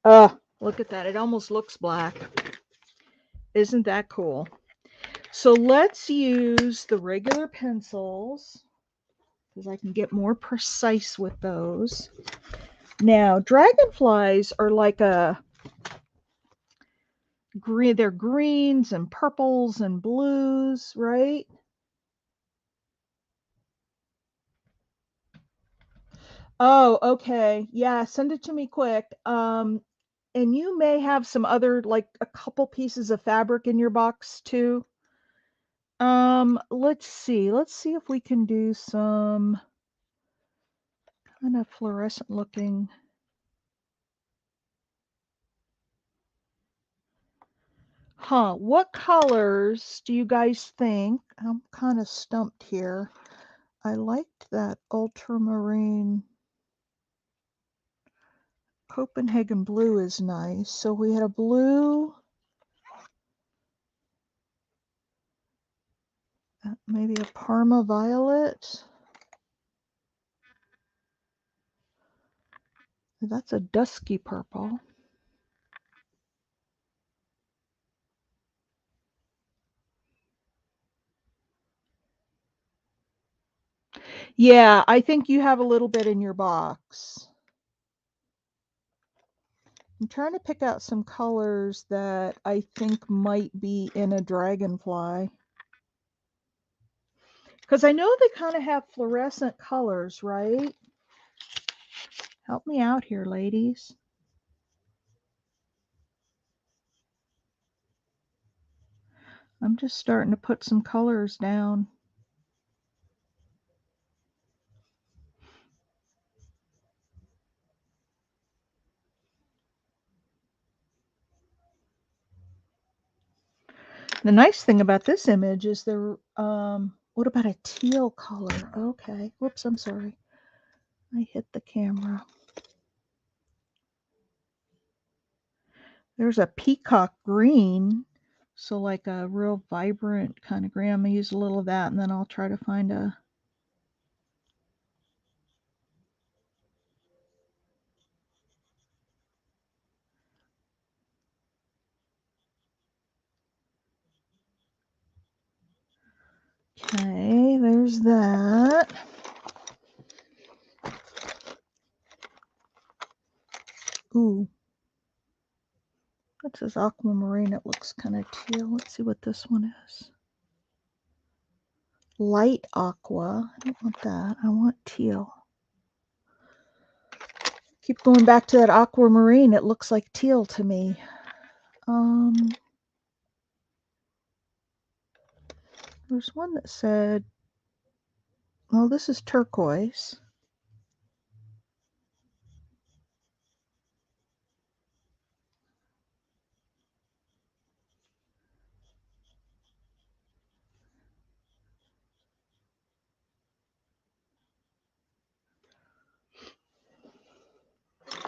Look at that. It almost looks black. Isn't that cool? So let's use the regular pencils because I can get more precise with those. Now, dragonflies are like a green, they're greens and purples and blues, right? Oh, okay. Yeah, send it to me quick. And you may have some other, like a couple pieces of fabric in your box too. Let's see. Let's see if we can do some kind of fluorescent looking. Huh, what colors do you guys think? I'm kind of stumped here. I liked that ultramarine. Copenhagen blue is nice. So we had a blue, maybe a Parma violet. That's a dusky purple. Yeah, I think you have a little bit in your box. I'm trying to pick out some colors that I think might be in a dragonfly. Because I know they kind of have fluorescent colors, right? Help me out here, ladies. I'm just starting to put some colors down. The nice thing about this image is what about a teal color? Okay. Whoops, I'm sorry. I hit the camera. There's a peacock green. So like a real vibrant kind of green. I'm going to use a little of that and then I'll try to find a. Okay, there's that. Ooh. That says aquamarine. It looks kind of teal. Let's see what this one is. Light aqua. I don't want that. I want teal. Keep going back to that aquamarine. It looks like teal to me. There's one that said, well, this is turquoise.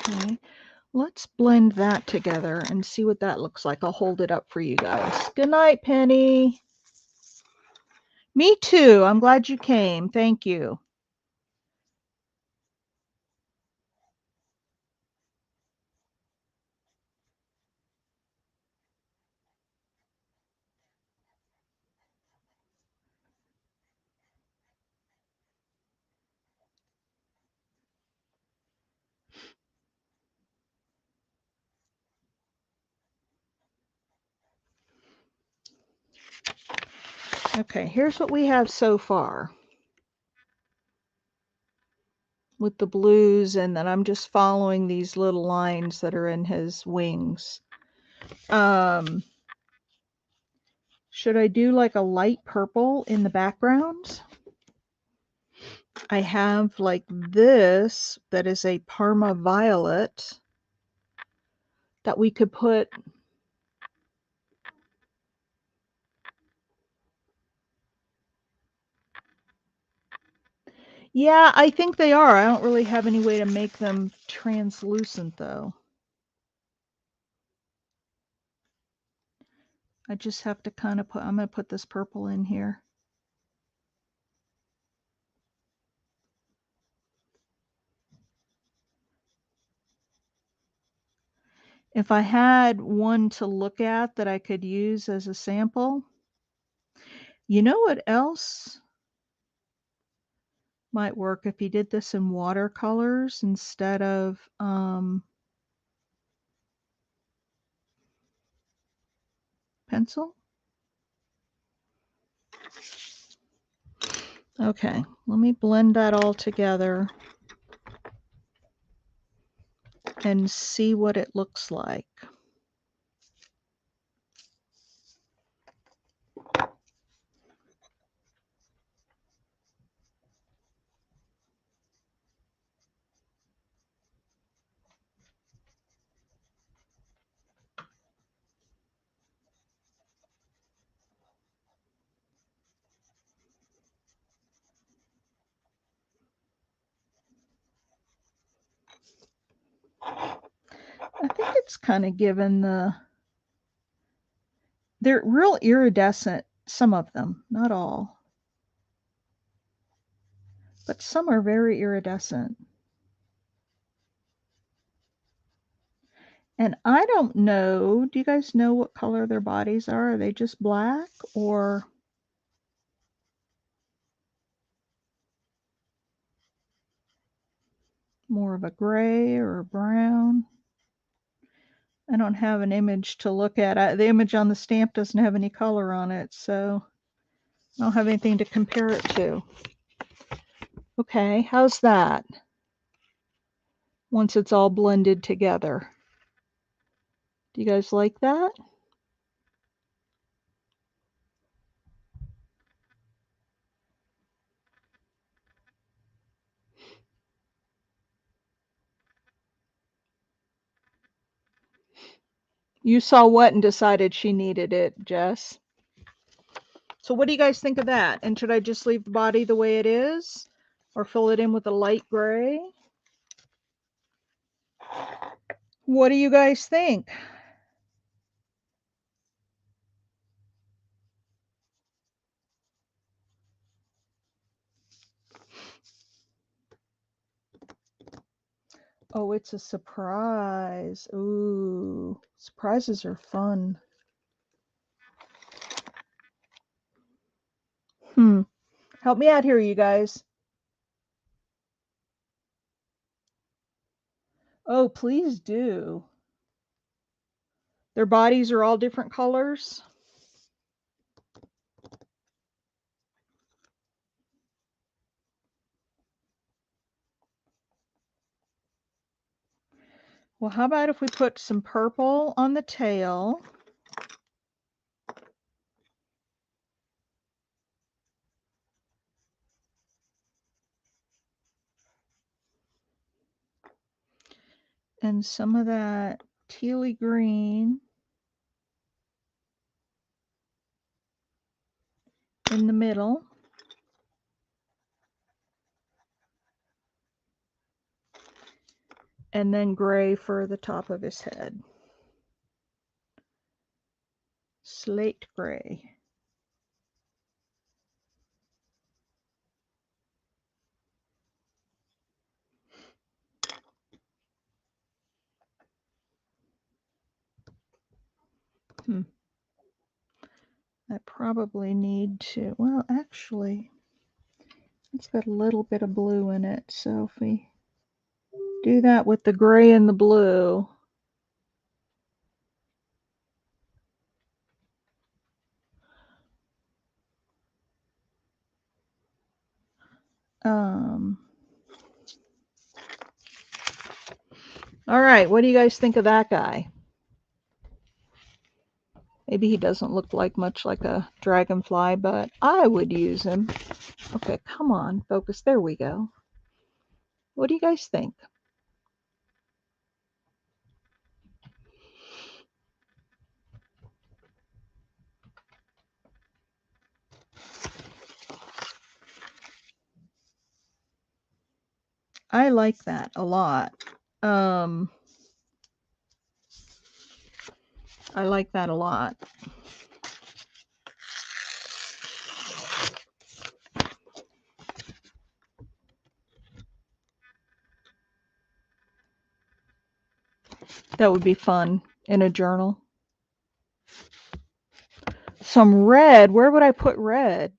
Okay, let's blend that together and see what that looks like. I'll hold it up for you guys. Good night, Penny. Me too. I'm glad you came. Thank you. Okay, here's what we have so far with the blues, and then I'm just following these little lines that are in his wings. Should I do like a light purple in the background? I have like this that is a Parma violet that we could put. Yeah, I think they are. I don't really have any way to make them translucent though. I just have to kind of I'm going to put this purple in here. If I had one to look at that I could use as a sample, you know what else might work if you did this in watercolors instead of pencil? Okay, let me blend that all together and see what it looks like. it's kind of given they're real iridescent, some of them, not all, but some are very iridescent. And I don't know, do you guys know what color their bodies are? Are they just black or more of a gray or a brown? I don't have an image to look at. The image on the stamp doesn't have any color on it, so I don't have anything to compare it to. Okay, how's that? Once it's all blended together. Do you guys like that? You saw what and decided she needed it, Jess. So what do you guys think of that? And should I just leave the body the way it is? Or fill it in with a light gray? What do you guys think? Oh, it's a surprise. Ooh, surprises are fun. Help me out here, you guys. Oh, please do. Their bodies are all different colors. Well, how about if we put some purple on the tail? And some of that tealy green in the middle. And then gray for the top of his head. Slate gray. I probably need to, well, actually, it's got a little bit of blue in it. So if we do that with the gray and the blue, all right, what do you guys think of that guy? Maybe he doesn't look like much like a dragonfly, but I would use him. Okay, come on, focus. There we go. What do you guys think? I like that a lot. I like that a lot. That would be fun in a journal. Some red. Where would I put red?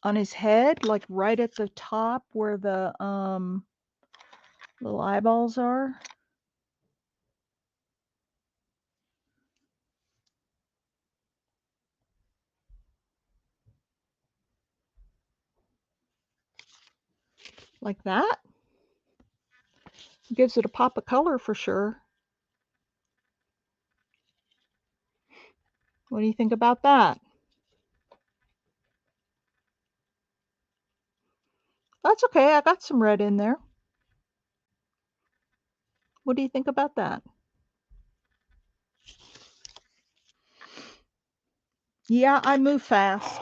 On his head, like right at the top where the little eyeballs are. Like that. Gives it a pop of color for sure. What do you think about that? That's okay. I got some red in there. What do you think about that? Yeah, I move fast.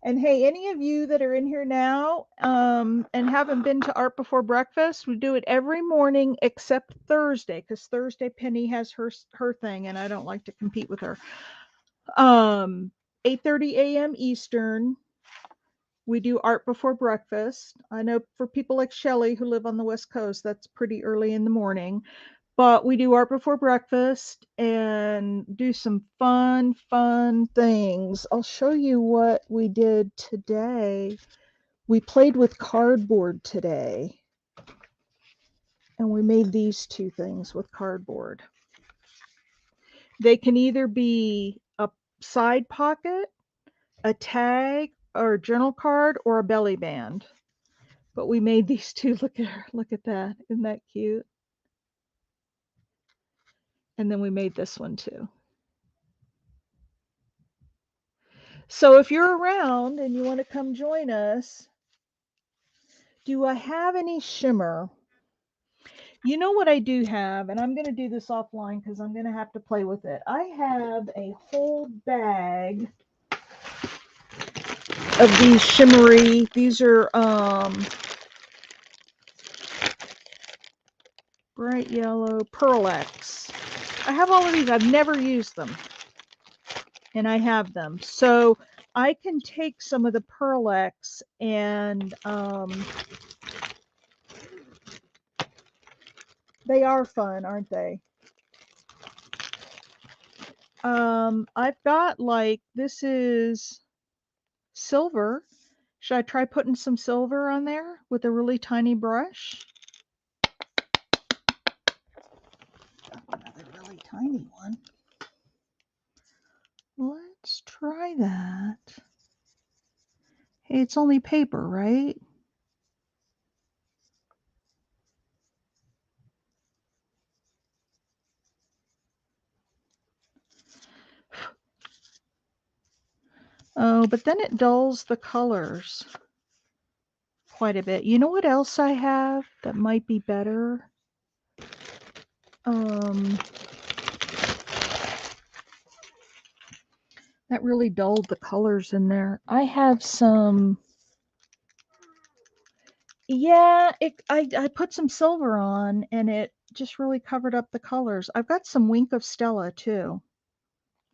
And hey, any of you that are in here now and haven't been to Art Before Breakfast, we do it every morning except Thursday, because Thursday Penny has her thing, and I don't like to compete with her. 8:30 a.m. Eastern. We do Art Before Breakfast. I know for people like Shelly who live on the West Coast, that's pretty early in the morning. But we do Art Before Breakfast and do some fun things. I'll show you what we did today. We played with cardboard today. And we made these two things with cardboard. They can either be a side pocket, a tag, or a journal card, or a belly band. But we made these two. Look at that. Isn't that cute? And then we made this one too. So if you're around and you want to come join us, do I have any shimmer? You know what I do have, and I'm going to do this offline because I'm going to have to play with it. I have a whole bag of these shimmery, these are bright yellow Pearl-Ex. I have all of these. I've never used them. And I have them. So I can take some of the Pearl-Ex and they are fun, aren't they? I've got like, this is silver. Should I try putting some silver on there with a really tiny brush? Another really tiny one. Let's try that. Hey, it's only paper, right? Oh, but then it dulls the colors quite a bit. You know what else I have that might be better? That really dulled the colors in there. I have some, yeah, I put some silver on and it just really covered up the colors. I've got some Wink of Stella too.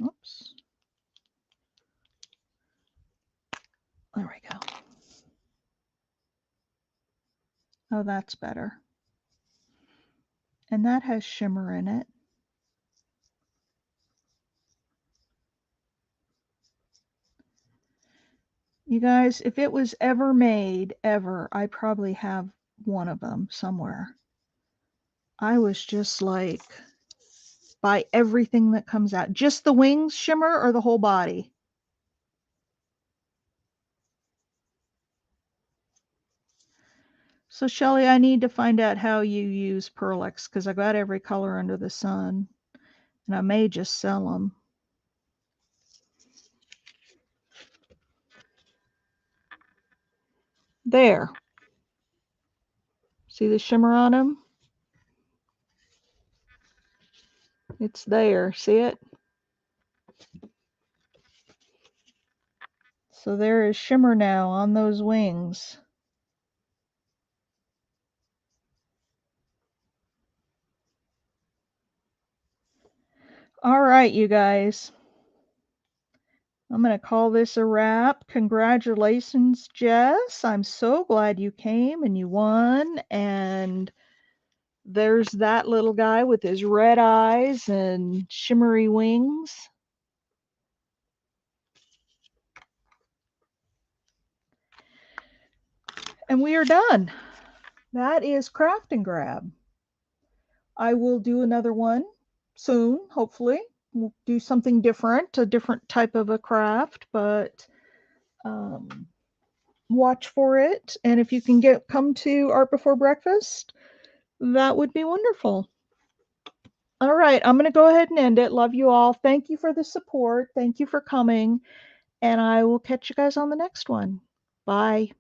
Oops. There we go. Oh, that's better. And that has shimmer in it. You guys, if it was ever made, ever, I probably have one of them somewhere. I was just like, buy everything that comes out. Just the wings shimmer or the whole body? So Shelly, I need to find out how you use Pearl-Ex because I got every color under the sun. And I may just sell them. There. See the shimmer on them? It's there. See it? So there is shimmer now on those wings. All right, you guys. I'm going to call this a wrap. Congratulations, Jess. I'm so glad you came and you won. And there's that little guy with his red eyes and shimmery wings. And we are done. That is Craft and Grab. I will do another one soon, hopefully. We'll do something different, a different type of a craft, but watch for it. And if you can come to Art Before Breakfast, that would be wonderful. All right, I'm going to go ahead and end it. Love you all. Thank you for the support. Thank you for coming. And I will catch you guys on the next one. Bye.